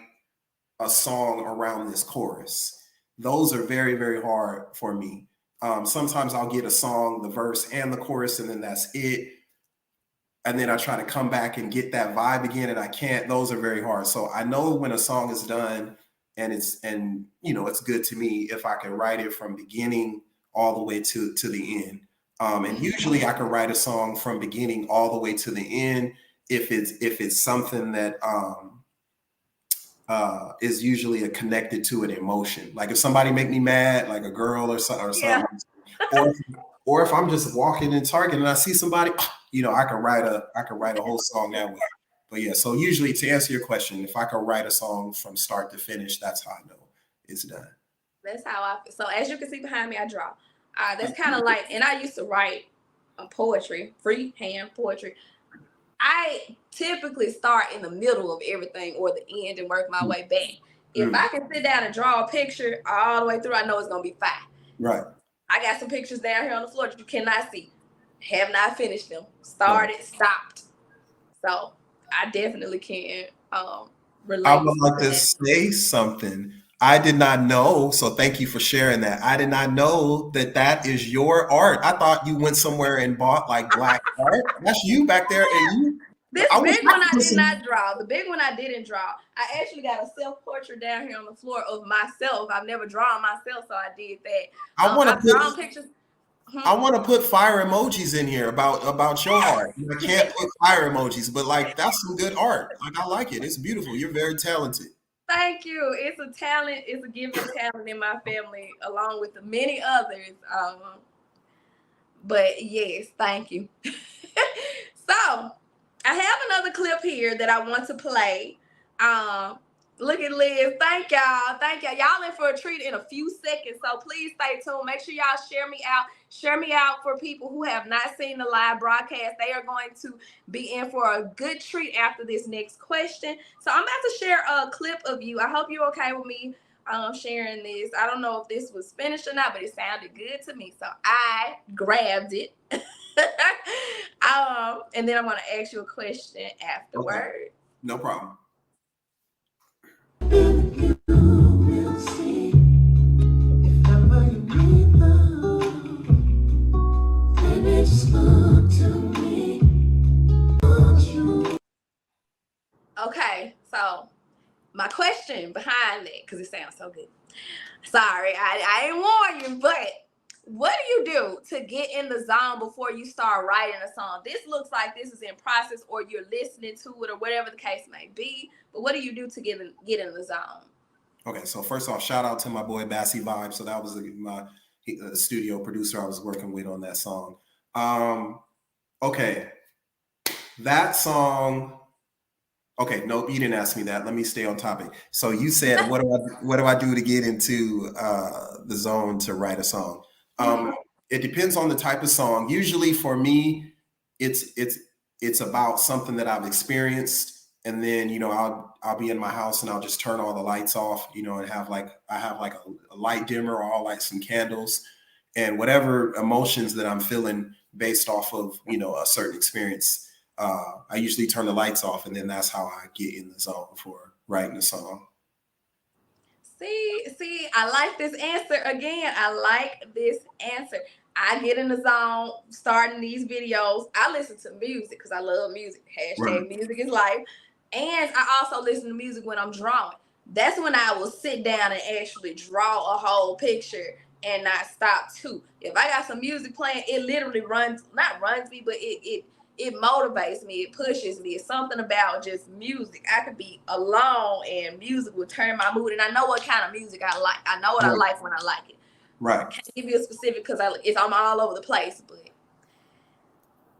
a song around this chorus. Those are very, very hard for me. Sometimes I'll get a song, the verse and the chorus, and then that's it. And then I try to come back and get that vibe again, and I can't. Those are very hard. So I know when a song is done and it's good to me if I can write it from beginning all the way to the end. And usually I can write a song from beginning all the way to the end if it's something that is usually connected to an emotion. Like if somebody make me mad, like a girl or something, or if I'm just walking in Target and I see somebody, I can write a whole song that way. But yeah, so usually to answer your question, if I can write a song from start to finish, that's how I know it's done. That's how I feel. So as you can see behind me, I draw. That's kind of like, and I used to write poetry, freehand poetry. I typically start in the middle of everything or the end and work my way back. If I can sit down and draw a picture all the way through, I know it's going to be fine. Right. I got some pictures down here on the floor that you cannot see. Have not finished them. Started, stopped. So I definitely can relate. I would like to say something. I did not know, so thank you for sharing that. I did not know that is your art. I thought you went somewhere and bought like black art. That's you back there, and you. This big one I did not draw. The big one I didn't draw. I actually got a self-portrait down here on the floor of myself. I've never drawn myself, so I did that. I want to put pictures. I want to put fire emojis in here about your art. I can't put fire emojis, but like that's some good art. Like I like it. It's beautiful. You're very talented. Thank you. It's a talent. It's a given talent in my family, along with the many others. But yes, thank you. So I have another clip here that I want to play. Look at Liz. Thank y'all. Thank y'all. Y'all in for a treat in a few seconds. So please stay tuned. Make sure y'all share me out. Share me out for people who have not seen the live broadcast. They are going to be in for a good treat after this next question. So I'm about to share a clip of you. I hope you're okay with me sharing this. I don't know if this was finished or not, but it sounded good to me. So I grabbed it. And then I'm going to ask you a question afterward. Okay. No problem. Okay, so my question behind that, because it sounds so good. Sorry, I ain't warn you, but what do you do to get in the zone before you start writing a song? This looks like this is in process, or you're listening to it, or whatever the case may be. But what do you do to get in the zone? Okay, so first off, shout out to my boy Bassy Vibe. So that was my studio producer I was working with on that song. Okay, that song. Okay, nope, you didn't ask me that. Let me stay on topic. So you said, what do I do to get into the zone to write a song? It depends on the type of song. Usually for me, it's about something that I've experienced, and then I'll be in my house and I'll just turn all the lights off, and have like a light dimmer or I'll light some candles, and whatever emotions that I'm feeling based off of a certain experience. I usually turn the lights off, and then that's how I get in the zone for writing a song. See, I like this answer. Again, I like this answer. I get in the zone starting these videos. I listen to music because I love music. Hashtag music is life. And I also listen to music when I'm drawing. That's when I will sit down and actually draw a whole picture and not stop too. If I got some music playing, it literally not runs me, but it motivates me. It pushes me. It's something about just music. I could be alone and music will turn my mood. And I know what kind of music I like. I know what I like when I like it. Right. I can't give you a specific because I'm all over the place. But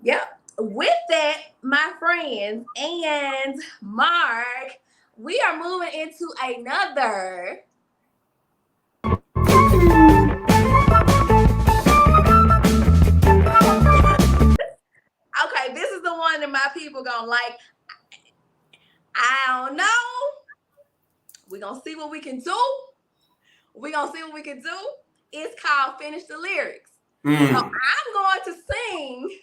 yeah. With that, my friends and Mark, we are moving into another. Okay, this is the one that my people gonna like. I don't know. We're gonna see what we can do. It's called Finish the Lyrics. So I'm going to sing.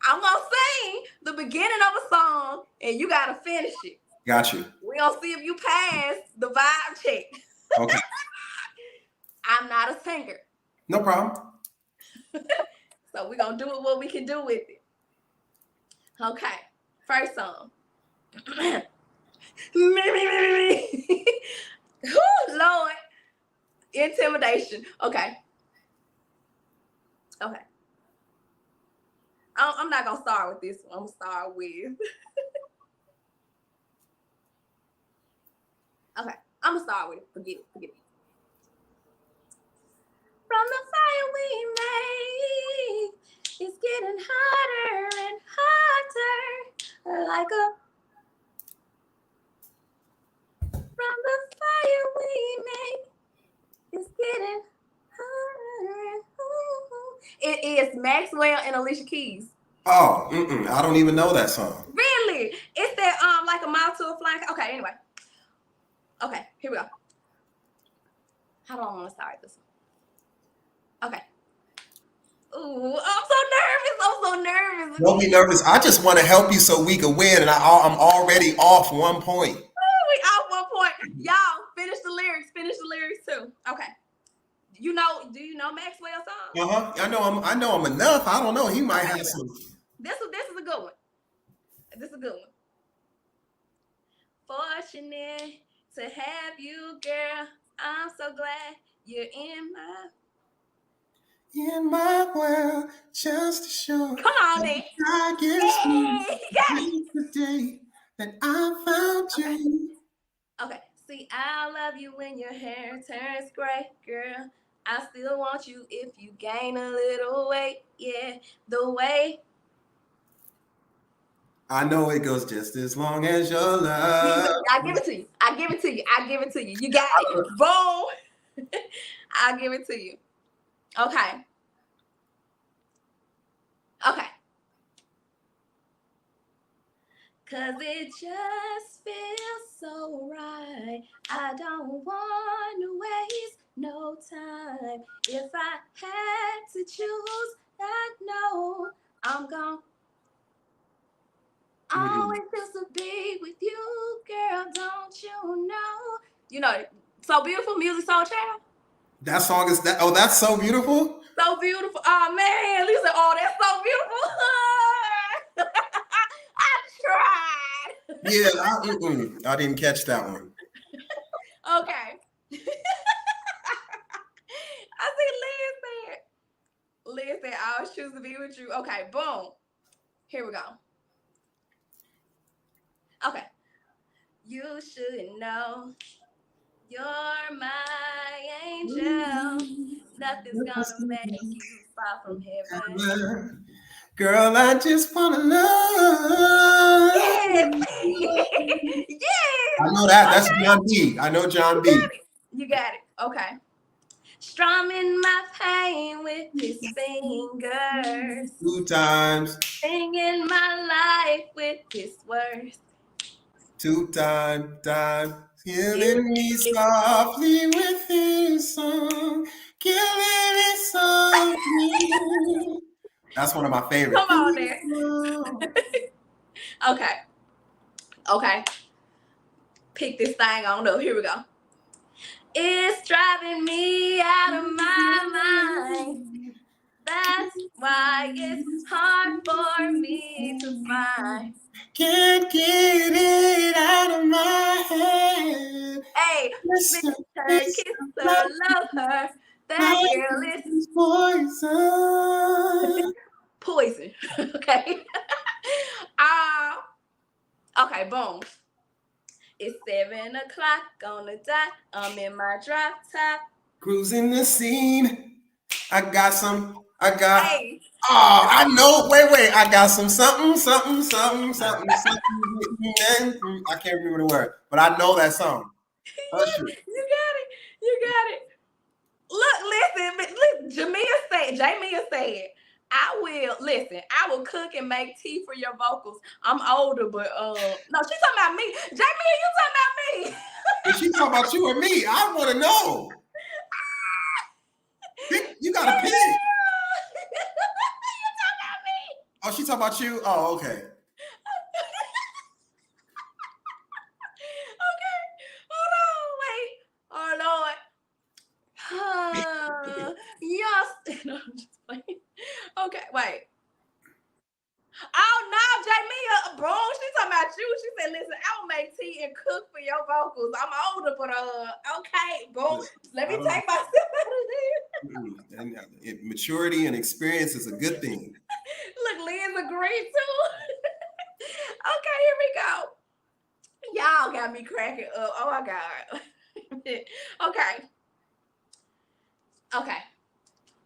I'm gonna sing the beginning of a song, and you gotta finish it. Got you. We're gonna see if you pass the vibe check. Okay. I'm not a singer. No problem. So we're gonna do it what we can do with it. Okay. First song. Me. Lord. Intimidation. Okay. I'm not gonna start with this one. I'm gonna start with. Okay. I'm gonna start with it. Forget it. From the fire we made, it's getting hotter and hotter, like a. From the fire we made, it's getting hotter and It is Maxwell and Alicia Keys. Oh, I don't even know that song. Really? It's that like a mouth to a flying. Okay, anyway. Okay, here we go. How do I want to start this one? Okay. Ooh, I'm so nervous. Don't be nervous. I just want to help you so we can win, and I'm already off 1 point. We off 1 point. Y'all, finish the lyrics too. Okay. Do you know Maxwell's song? I know him enough. I don't know. He might have some. This is a good one. Fortunate to have you, girl. I'm so glad you're in my world, just to show. Come on, man. God gives me the day that I found you. Okay. See, I love you when your hair turns gray, girl. I still want you if you gain a little weight. Yeah, the way. I know it goes just as long as your love. I give it to you. You got it. Boom. I'll give it to you. Okay. Cause it just feels so right. I don't want to waste no time. If I had to choose, I know I'm gonna always just to be with you, girl. Don't you know? You know, So Beautiful, Music Soul Child. That song is that. Oh, that's so beautiful. So beautiful. Oh man, Lisa. Oh, that's so beautiful. I tried. Yeah, I didn't catch that one. Okay. I see Liz said, I always choose to be with you. Okay, boom. Here we go. Okay. You should know You're my angel. Nothing's gonna make you fall from heaven. Girl, I just wanna love. Yes. Yes. I know that. That's Okay. John B. I know John B. You got it. Okay. Strumming my pain with his fingers. 2 times. Singing my life with his words. 2 times. Killing me softly with his song. Killing me softly. That's one of my favorites. Come on there. Okay. Pick this thing on up. Here we go. It's driving me out of my mind. That's why it's hard for me to find. Can't get it out of my head. Hey, miss her, kiss her, love her. That girl is poison. Okay. Okay, boom. It's 7 o'clock on the dot. I'm in my drop top. Cruising the scene. I got. Hey. Oh, I know. Wait. I got something. I can't remember the word, but I know that song. You got it. Look, listen. Jamia said, I will cook and make tea for your vocals. I'm older, but no, she's talking about me. Jamia, you talking about me? If she talking about you or me, I want to know. You gotta pick. You talking about me? Oh, she talking about you? Oh, okay. Okay. Hold on, wait. Oh Lord. Yes. No, I'm just playing. Okay, wait. Oh no, Jamia, bro, she's talking about you. She said, listen, I will make tea and cook for your vocals. I'm older, but okay, bro. Let me take myself out of there. And maturity and experience is a good thing. Look, Liz agreed too. Okay, here we go. Y'all got me cracking up. Oh my God. Okay.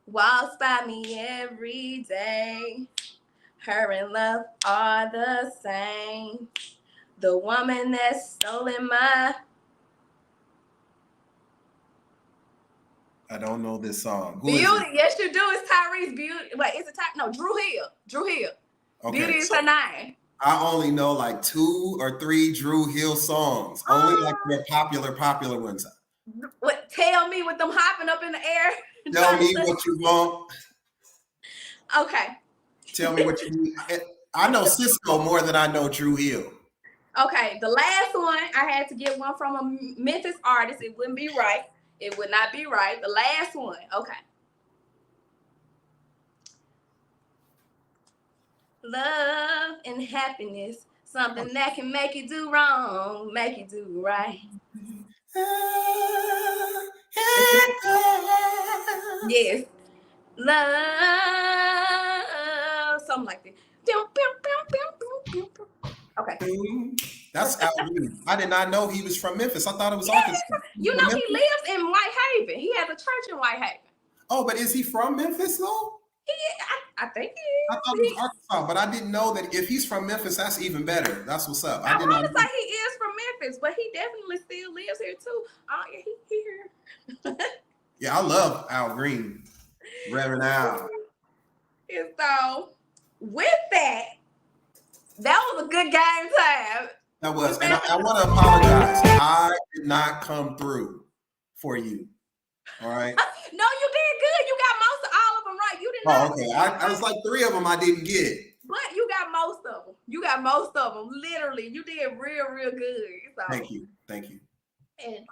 Walks by me every day. Her and love are the same. The woman that's stolen my. I don't know this song. Beauty. Yes, you do. It's Tyrese Beauty. Wait, is it no, Drew Hill. Okay. Beauty is her name. I only know like 2 or 3 Drew Hill songs. Only like the popular ones. What? Tell me with them hopping up in the air. Tell me what you want. Okay. Tell me what you need. I know Cisco more than I know Drew Hill. Okay, the last one, I had to get one from a Memphis artist. It wouldn't be right. It would not be right. The last one. Okay. Love and happiness. Something that can make you do wrong, make you do right. Yes. Love. Something like that. Okay. That's Al Green. I did not know he was from Memphis. I thought it was Arkansas. You know, he lives in Whitehaven. He has a church in Whitehaven. Oh, but is he from Memphis though? I think he is. I thought it was Arkansas, but I didn't know that if he's from Memphis, that's even better. That's what's up. I want to say he is from Memphis, but he definitely still lives here too. Oh, yeah, he here. Yeah, I love Al Green. Reverend Al. And so, with that was a good game time. That was. And I want to apologize. I did not come through for you. All right? No, you did good. You got most of all of them right. You did not. Oh, okay. I was like 3 of them I didn't get. But you got most of them. You got most of them. Literally, you did real good. So, Thank you. And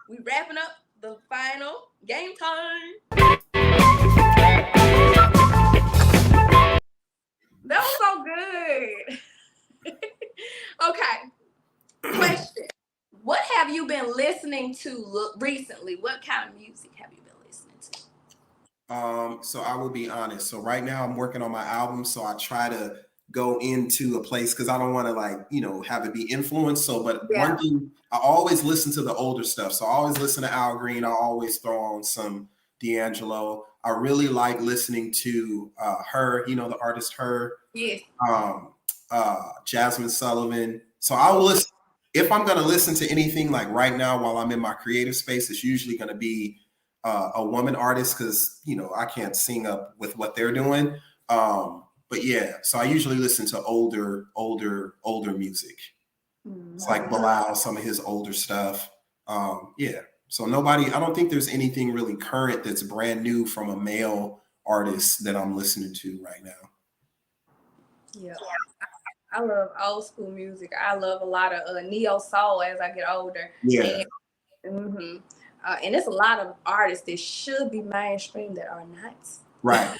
we wrapping up the final game time. That was so good. Okay. Question. What have you been listening to recently? What kind of music have you been listening to? So I will be honest. So right now I'm working on my album. So I try to go into a place because I don't want to like, have it be influenced. So, but Yeah. one thing, I always listen to the older stuff. So I always listen to Al Green. I always throw on some D'Angelo. I really like listening to her, the artist Her, Yes. Jasmine Sullivan. So I will listen. If I'm going to listen to anything like right now while I'm in my creative space, it's usually going to be a woman artist because, I can't sing up with what they're doing. But yeah, so I usually listen to older music. It's like Bilal, some of his older stuff. Yeah. So I don't think there's anything really current that's brand new from a male artist that I'm listening to right now. Yeah. I love old school music. I love a lot of neo soul as I get older. Yeah. And, and there's a lot of artists that should be mainstream that are not. Right.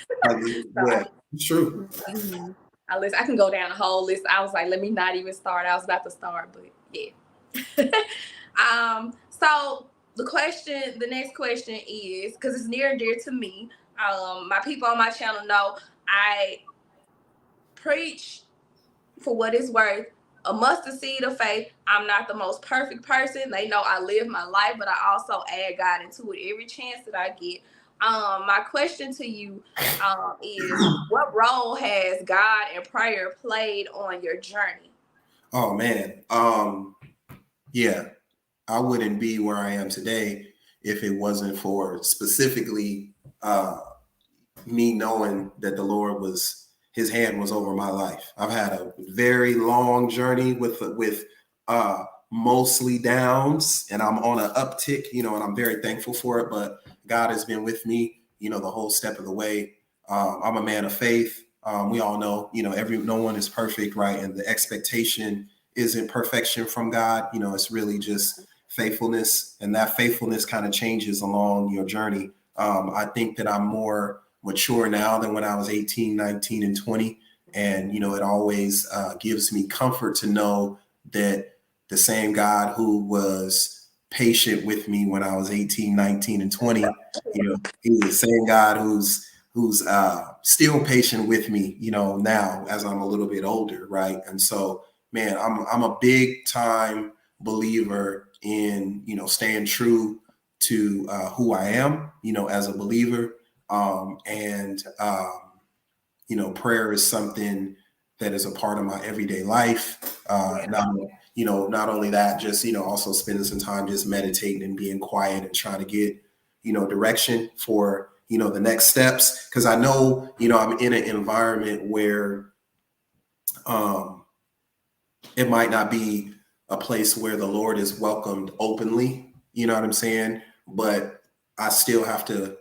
Yeah, it's true. I can go down a whole list. I was like, let me not even start. I was about to start, but yeah. So the next question is, because it's near and dear to me. My people on my channel know I preach for what it's worth. A mustard seed of faith. I'm not the most perfect person. They know I live my life, but I also add God into it every chance that I get. My question to you is, what role has God and prayer played on your journey? Oh man. Yeah, I wouldn't be where I am today if it wasn't for specifically me knowing that the Lord his hand was over my life. I've had a very long journey with mostly downs, and I'm on an uptick, and I'm very thankful for it. But God has been with me, the whole step of the way. I'm a man of faith. We all know, no one is perfect, right? And the expectation isn't perfection from God. It's really just faithfulness, and that faithfulness kind of changes along your journey. I think that I'm more mature now than when I was 18, 19, and 20. And, it always gives me comfort to know that the same God who was patient with me when I was 18, 19, and 20, he's the same God who's still patient with me, now as I'm a little bit older. Right. And so, man, I'm a big time believer in, staying true to who I am, as a believer. Prayer is something that is a part of my everyday life. Not only that, just, also spending some time just meditating and being quiet and trying to get, direction for, the next steps. Cause I know, I'm in an environment where it might not be a place where the Lord is welcomed openly, you know what I'm saying? But I still have to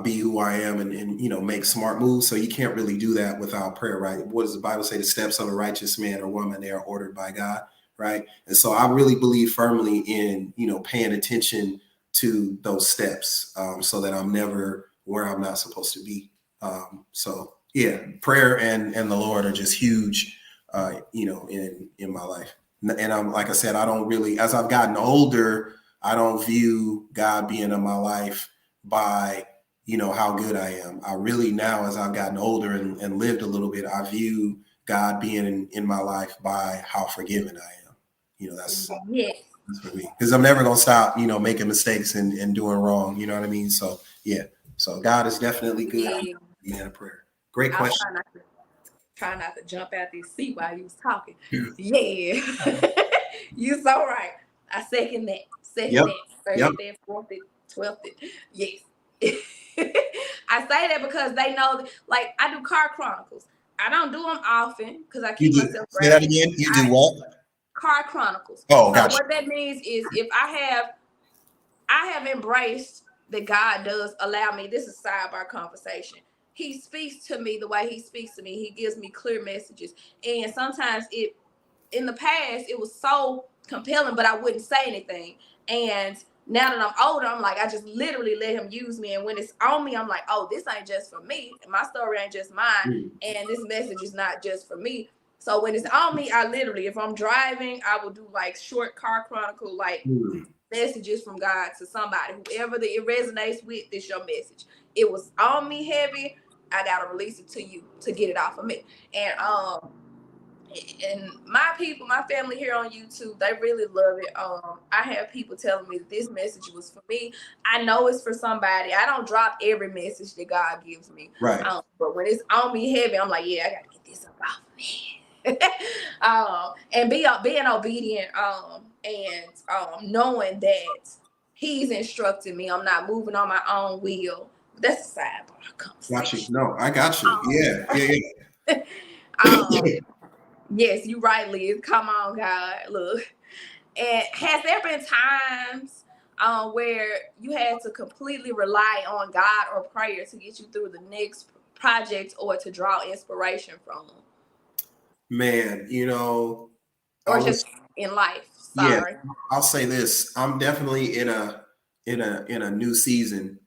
be who I am and make smart moves. So you can't really do that without prayer, right? What does the Bible say? The steps of a righteous man or woman, they are ordered by God, right? And so I really believe firmly in, paying attention to those steps so that I'm never where I'm not supposed to be. So yeah, prayer and the Lord are just huge, in my life. And I'm, like I said, I don't really, as I've gotten older, I don't view God being in my life by, how good I am. I really now, as I've gotten older and lived a little bit, I view God being in my life by how forgiven I am. That's for me. Because I'm never going to stop, making mistakes and doing wrong. You know what I mean? So, yeah. So God is definitely good. Yeah, prayer. Great question. Try not to jump out this seat while you was talking. Yeah. You're so right. I second that. Third it, fourth it, 12th it. Yes. I say that because they know, like, I do car chronicles. I don't do them often because I keep myself ready. Say that again. You do what? Car chronicles. Oh, so gotcha. What that means is if I have embraced that God does allow me. This is sidebar conversation. He speaks to me the way he speaks to me. He gives me clear messages. And sometimes in the past, it was so compelling, but I wouldn't say anything. And now that I'm older, I'm like, I just literally let him use me. And when it's on me, I'm like, oh, this ain't just for me. My story ain't just mine. And this message is not just for me. So when it's on me, I literally, if I'm driving, I will do like short car chronicle, like messages from God to somebody, whoever it resonates with, this your message. It was on me heavy. I gotta release it to you to get it off of me. And my people, my family here on YouTube, they really love it. I have people telling me that this message was for me. I know it's for somebody. I don't drop every message that God gives me. Right. But when it's on me heavy, I'm like, yeah, I gotta get this up off of me. And being obedient, and knowing that He's instructing me. I'm not moving on my own will. That's a sidebar conversation. Got you. No, I got you. Yeah. Yes, you right, Liz. Come on, God. Look. And has there been times where you had to completely rely on God or prayer to get you through the next project or to draw inspiration from them? Man, Or just in life? yeah, Sorry. I'll say this. I'm definitely in a new season.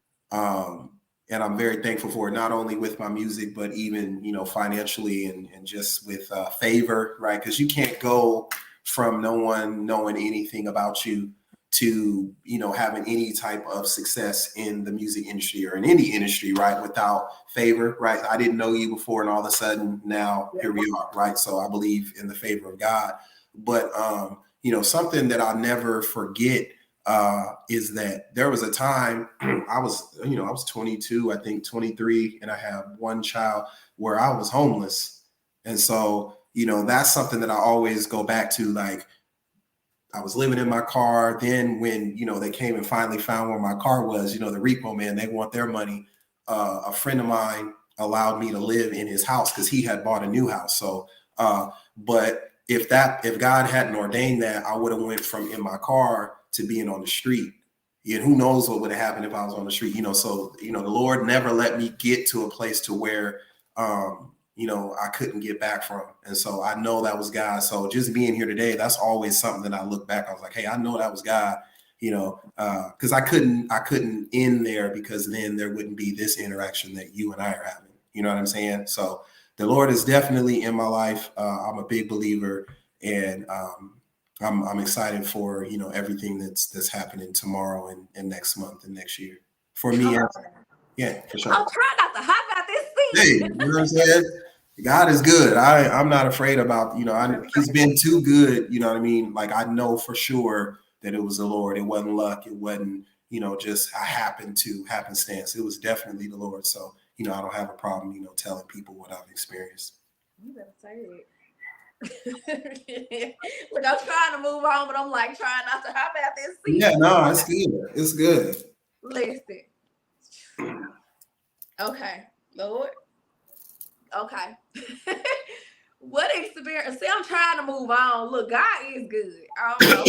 And I'm very thankful for it, not only with my music, but even, financially and just with favor, right? Because you can't go from no one knowing anything about you to, having any type of success in the music industry or in any industry, right? Without favor, right? I didn't know you before, and all of a sudden now here we are, right? So I believe in the favor of God. But, something that I'll never forget is that there was a time I was 22, I think 23, and I have one child where I was homeless. And so, that's something that I always go back to. Like, I was living in my car. Then when, they came and finally found where my car was, the repo man, they want their money. A friend of mine allowed me to live in his house because he had bought a new house. So, but if God hadn't ordained that, I would have went from in my car to being on the street. And who knows what would have happened if I was on the street, so, the Lord never let me get to a place to where, I couldn't get back from. And so I know that was God. So just being here today, that's always something that I look back. I was like, hey, I know that was God, because I couldn't end there, because then there wouldn't be this interaction that you and I are having. You know what I'm saying? So the Lord is definitely in my life. I'm a big believer, and I'm excited for, everything that's happening tomorrow and next month and next year for me. Yeah, for sure. I'm trying not to hop out this seat. Hey, you know what I'm saying? God is good. I'm not afraid about, he's been too good. You know what I mean? Like, I know for sure that it was the Lord. It wasn't luck. It wasn't, just happenstance. It was definitely the Lord. So, I don't have a problem, telling people what I've experienced. You better say it. Look, I'm trying to move on, but I'm like trying not to hop out this seat. Yeah, no, it's good. It's good. Listen. Okay, Lord. Okay. What experience? See, I'm trying to move on. Look, God is good. I don't know.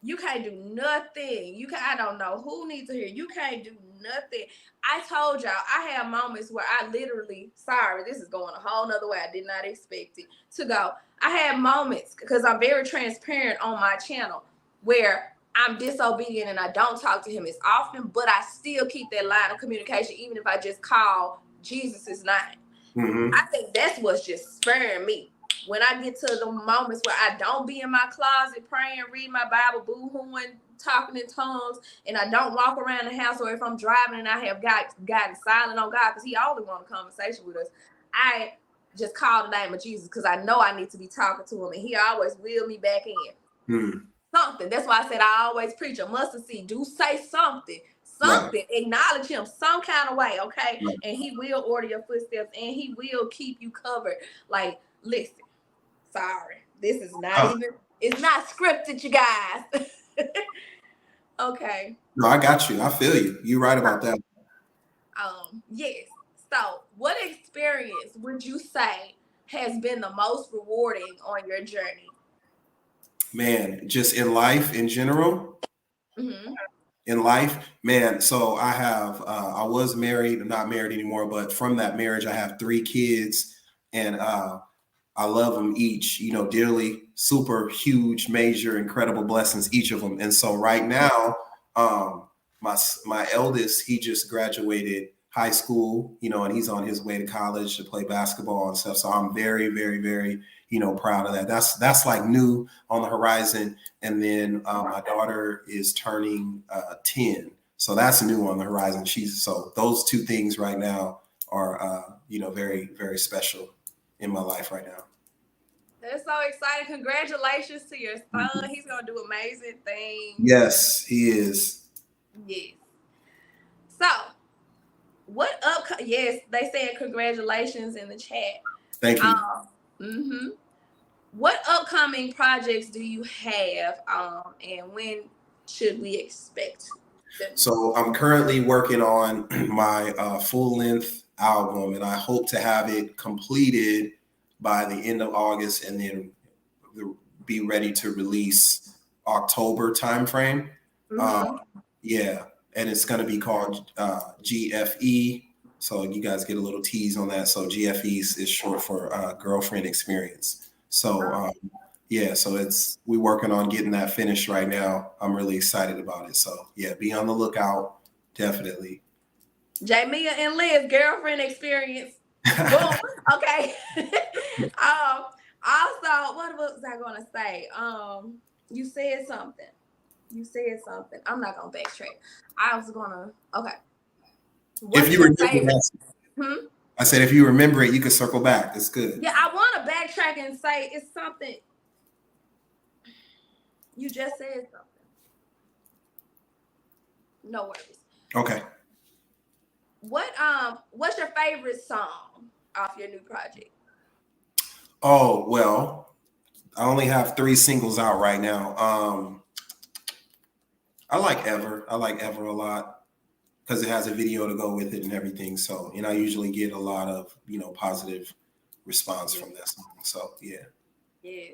You can't do nothing. I don't know who needs to hear. You can't do nothing. I told y'all, I have moments where I literally, sorry, this is going a whole nother way. I did not expect it to go. I have moments, because I'm very transparent on my channel, where I'm disobedient and I don't talk to him as often, but I still keep that line of communication, even if I just call Jesus' name. Mm-hmm. I think that's what's just sparing me. When I get to the moments where I don't be in my closet praying, reading my Bible, boo-hooing, talking in tongues, and I don't walk around the house, or if I'm driving and I have gotten silent on God because he always want a conversation with us, I just call the name of Jesus because I know I need to be talking to him, and he always will me back in. Mm-hmm. Something. That's why I said I always preach a mustard seed. Do say something. Something. Right. Acknowledge him some kind of way, okay? Right. And he will order your footsteps, and he will keep you covered. Like, listen. Sorry, this is not it's not scripted, you guys. Okay. No, I got you. I feel you. You're right about that. Yes. So what experience would you say has been the most rewarding on your journey? Man, just in life in general. Mm-hmm. In life, man. So I have, I was married, I'm not married anymore, but from that marriage, I have 3 kids, and I love them each, dearly, super huge, major, incredible blessings, each of them. And so right now, my eldest, he just graduated high school, and he's on his way to college to play basketball and stuff. So I'm very, very, very, proud of that. That's like new on the horizon. And then my daughter is turning 10. So that's new on the horizon. So those two things right now are, very, very special in my life right now. That's so exciting. Congratulations to your son. He's going to do amazing things. Yes, he is. Yes. So, yes, they said congratulations in the chat. Thank you. What upcoming projects do you have, and when should we expect them? So I'm currently working on my full-length album, and I hope to have it completed by the end of August, and then be ready to release October timeframe. Yeah, and it's going to be called GFE. So you guys get a little tease on that. So GFE is short for Girlfriend Experience. So so we're working on getting that finished right now. I'm really excited about it. So yeah, be on the lookout, definitely. Jamia and Liz, Girlfriend Experience. Boom. Okay. Also, what was I gonna say? You said something. I'm not gonna backtrack. I was gonna. Okay. If you remember, I said if you remember it, you can circle back. It's good. Yeah, I want to backtrack and say it's something. You just said something. No worries. Okay. What's your favorite song off your new project? Oh, well, I only have 3 singles out right now. I like Ever. I like Ever a lot because it has a video to go with it and everything. So, I usually get a lot of, positive response from that song. So, yeah. Yes.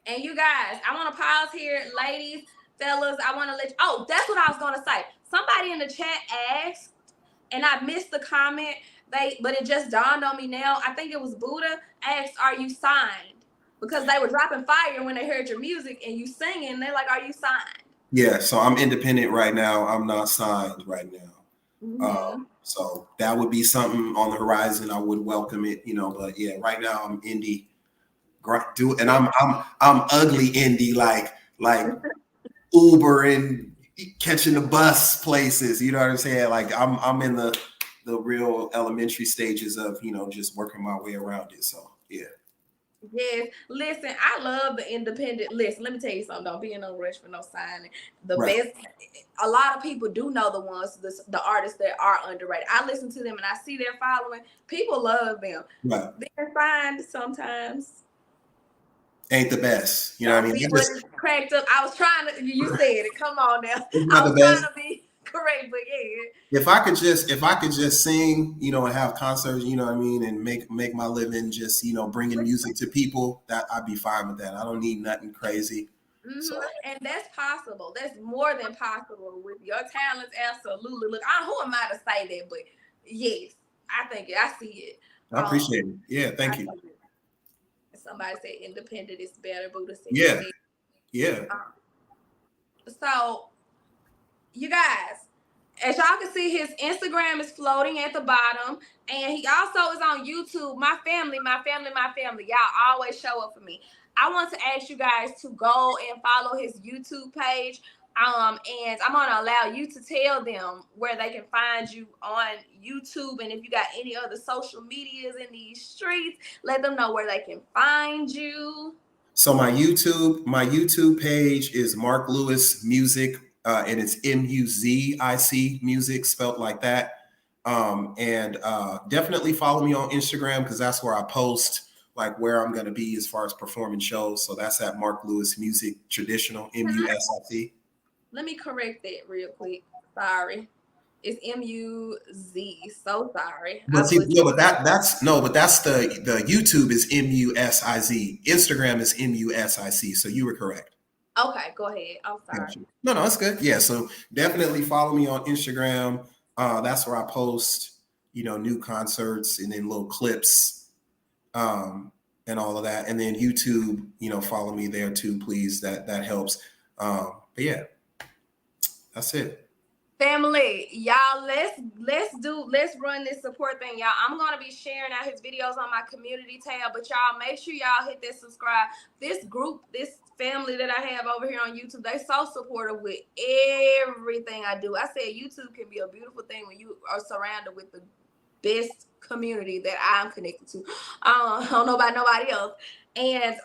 And you guys, I want to pause here. Ladies, fellas, I want to let you. Oh, that's what I was going to say. Somebody in the chat asked, and I missed the comment, but it just dawned on me now. I think it was Buddha asked, "Are you signed?" Because they were dropping fire when they heard your music and you singing. They're like, "Are you signed?" Yeah, so I'm independent right now. I'm not signed right now. So that would be something on the horizon. I would welcome it, But yeah, right now I'm indie. And I'm ugly indie, like Uber and catching the bus places. You know what I'm saying? Like I'm in the real elementary stages of just working my way around it. So yeah. Yes, listen, I love the independent. Listen, let me tell you something. Don't be in no rush for no signing. The best. A lot of people do know the ones, the artists that are underrated. I listen to them and I see their following. People love them. Right. They're signed sometimes. Ain't the best. You know what I mean? Cracked up. I was trying to. You said it. Come on now. I was trying to be correct, but yeah. If I could just sing, and have concerts, you know what I mean, and make my living just, bringing music to people, that I'd be fine with that. I don't need nothing crazy. So. And that's possible. That's more than possible with your talents. Absolutely. Look, who am I to say that? But yes, I think I see it. I appreciate it. Yeah, thank you. Somebody said independent is better. Buddha said yeah. Yeah. So, you guys, as y'all can see, his Instagram is floating at the bottom, and he also is on YouTube. My family. Y'all always show up for me. I want to ask you guys to go and follow his YouTube page. And I'm gonna allow you to tell them where they can find you on YouTube, and if you got any other social medias in these streets, let them know where they can find you. So my YouTube page is Mark Lewis Music, and it's MUZIC music spelled like that. And definitely follow me on Instagram because that's where I post like where I'm gonna be as far as performing shows. So that's at Mark Lewis Music Traditional, MUSIC. Let me correct that real quick. Sorry. It's MUZ. So sorry. But that's the YouTube is MUSIZ. Instagram is MUSIC. So you were correct. Okay, go ahead. I'm sorry. No, that's good. Yeah. So definitely follow me on Instagram. That's where I post, new concerts and then little clips, and all of that. And then YouTube, follow me there too, please. That helps. But yeah. That's it. Family, y'all, let's run this support thing, y'all. I'm gonna be sharing out his videos on my community tab, but y'all make sure y'all hit that subscribe. This group, this family that I have over here on YouTube, they so supportive with everything I do. I said YouTube can be a beautiful thing when you are surrounded with the best community that I'm connected to. I don't know about nobody else. And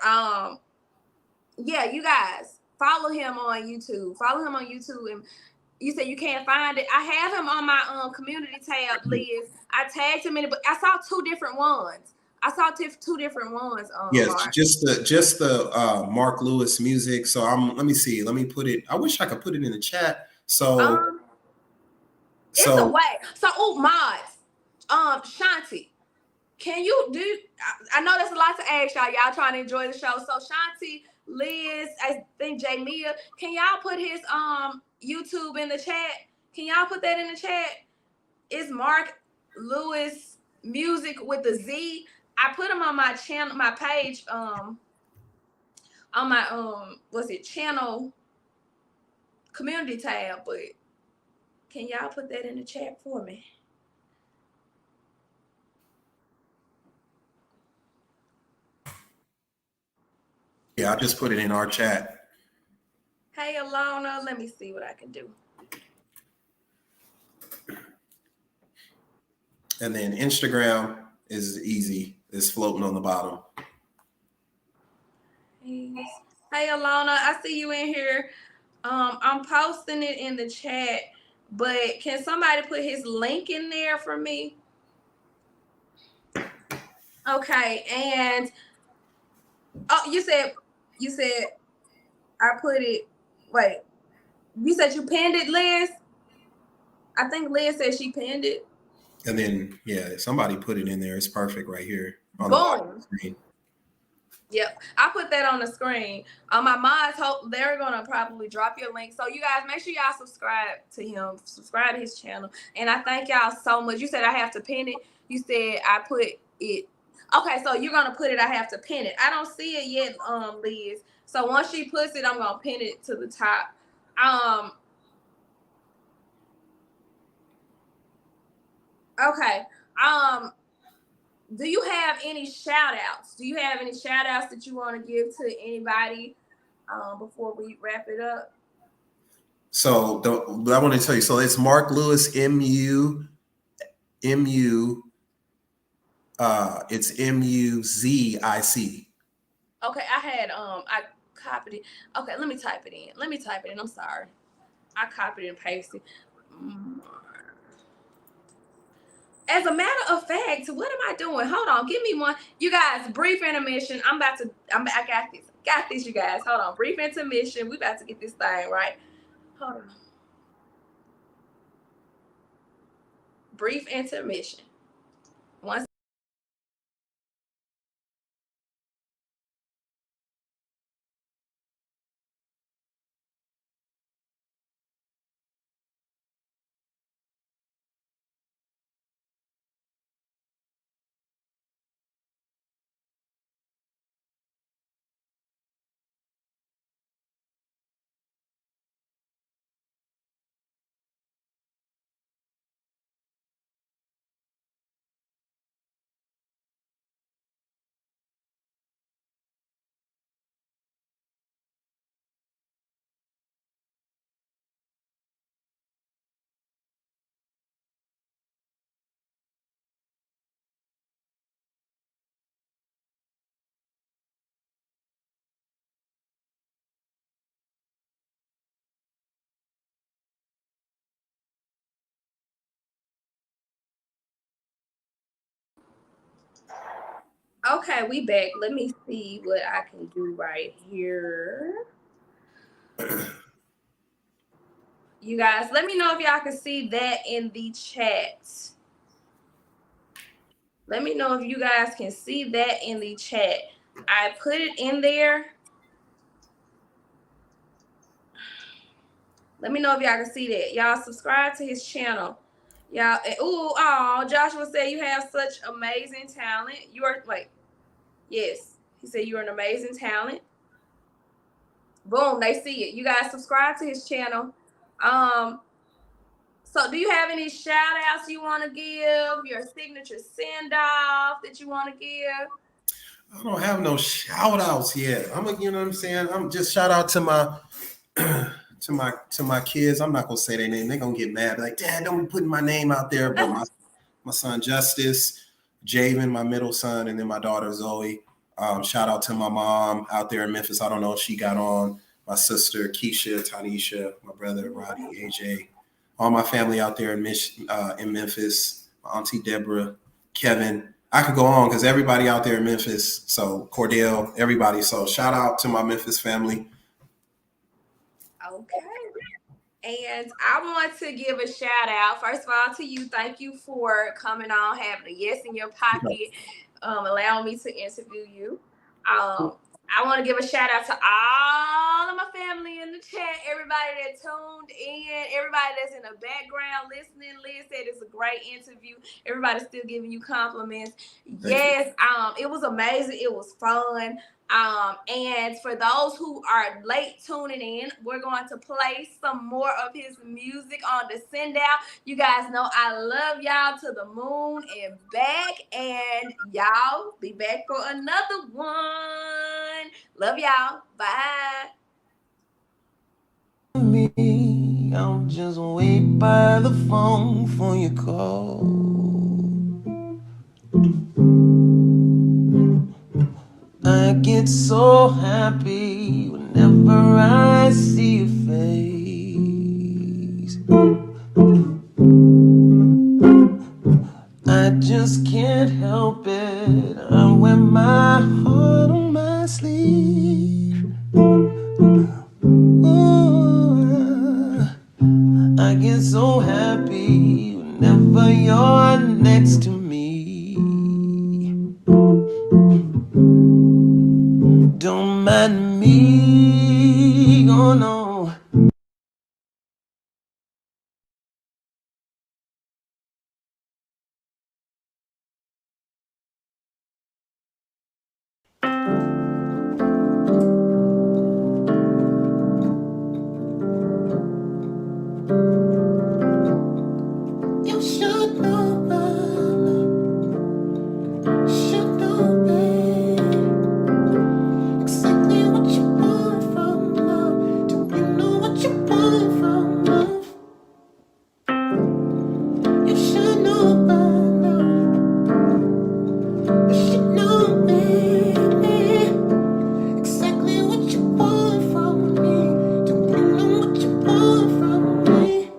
yeah, you guys follow him on YouTube. Follow him on YouTube. And you said you can't find it. I have him on my community tab, Liz. I tagged him in it, but I saw two different ones. I saw two different ones. Yes, Mark. just the Mark Lewis music. So let me see. Let me put it. I wish I could put it in the chat. So it's a way. So mods. Shanti, can you do? I know there's a lot to ask y'all. Y'all trying to enjoy the show. So Shanti, Liz, I think Jamia, can y'all put his YouTube in the chat? Can y'all put that in the chat? It's Mark Lewis Music with the Z. I put him on my channel, my page, on my channel community tab, but can y'all put that in the chat for me? Yeah, I just put it in our chat. Hey Alona, let me see what I can do. And then Instagram is easy. It's floating on the bottom. Hey Alona, I see you in here. I'm posting it in the chat, but can somebody put his link in there for me? Okay, and you said I put it. Wait, you said you pinned it, Liz? I think Liz said she pinned it. And then somebody put it in there. It's perfect right here on Boom. the screen. Yep, I put that on the screen. My mods hope they're gonna probably drop your link. So you guys make sure y'all subscribe to him, subscribe to his channel. And I thank y'all so much. You said I have to pin it. You said I put it. Okay, so you're gonna put it. I have to pin it. I don't see it yet, Liz. So once she puts it, I'm gonna pin it to the top. Okay. Do you have any shout outs? Do you have any shout outs that you want to give to anybody before we wrap it up? So I want to tell you, so it's Mark Lewis, MU. It's MUZIC. Okay, I copied it. Okay, let me type it in. I'm sorry. I copied and pasted. As a matter of fact, what am I doing? Hold on, give me one. You guys, brief intermission. I got this. Got this, you guys. Hold on. Brief intermission. We about to get this thing right. Hold on. Brief intermission. Once. Okay, we back. Let me see what I can do right here. You guys, let me know if y'all can see that in the chat. Let me know if you guys can see that in the chat. I put it in there. Let me know if y'all can see that. Y'all subscribe to his channel. Y'all, Joshua said you have such amazing talent. Yes. He said you're an amazing talent. Boom, they see it. You guys subscribe to his channel. So do you have any shout outs you want to give? Your signature send off that you want to give? I don't have no shout outs yet. You know what I'm saying? I'm just shout out to my to my kids. I'm not gonna say their name. They're gonna get mad. Like, Dad, don't be putting my name out there. But my son Justice, Javen, my middle son, and then my daughter Zoe. Shout out to my mom out there in Memphis. I don't know if she got on. My sister Keisha, Tanisha, my brother Roddy, AJ, all my family out there in Memphis. My auntie Deborah, Kevin. I could go on because everybody out there in Memphis. So Cordell, everybody. So shout out to my Memphis family. Okay. And I want to give a shout out, first of all, to you. Thank you for coming on, having a yes in your pocket, allowing me to interview you. I want to give a shout out to all of my family in the chat, everybody that tuned in, everybody that's in the background listening. Liz said it's a great interview. Everybody's still giving you compliments. Yes, it was amazing. It was fun. And for those who are late tuning in, we're going to play some more of his music on the send out. You guys know I love y'all to the moon and back, and y'all be back for another one. Love y'all. Bye. Me, I'll just wait by the phone for your call. I get so happy whenever I see your face. I just can't help it. I wear my heart on my sleeve. Ooh, I get so happy whenever you're next to me. Don't mind me, oh no. You should know by now. Should know, babe, exactly what you want from love. Do you know what you want from love? You should know by now. You should know, baby, exactly what you want from me. Do you know what you want from me?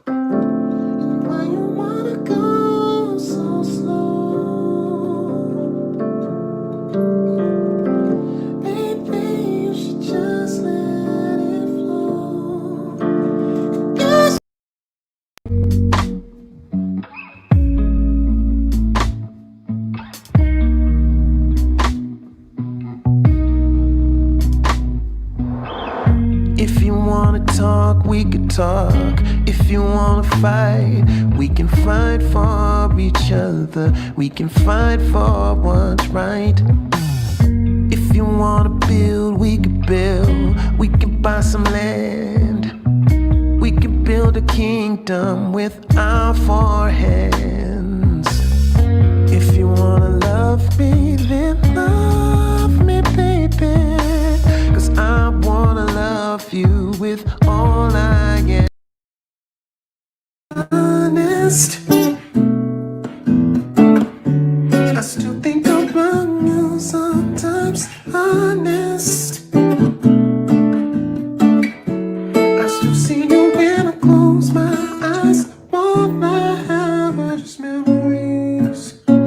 And why you wanna go so slow? Baby, you should just let it flow. Yes. If you wanna talk, we could talk. If you wanna fight, we can fight for each other. We can fight for what's right. If you wanna build, we could build. We could buy some land. We could build a kingdom with our 4 hands. If you wanna love me, then love me, baby. 'Cause I wanna love you with all I get. Honest, I still think about you sometimes. Honest, I still see you when I close my eyes. Won't I have just memories of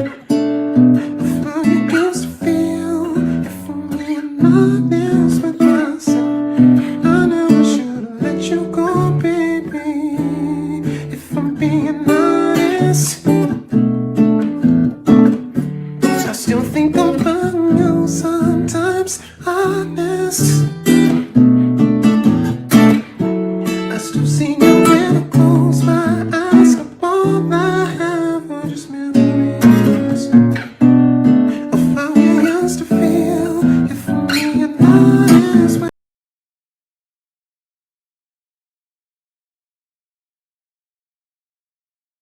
how you used to feel? If I'm being honest with myself, I never should've let you go, baby. If I'm being honest, I still think about you sometimes. Honest, I still see you when I close my eyes. All I have are just memories.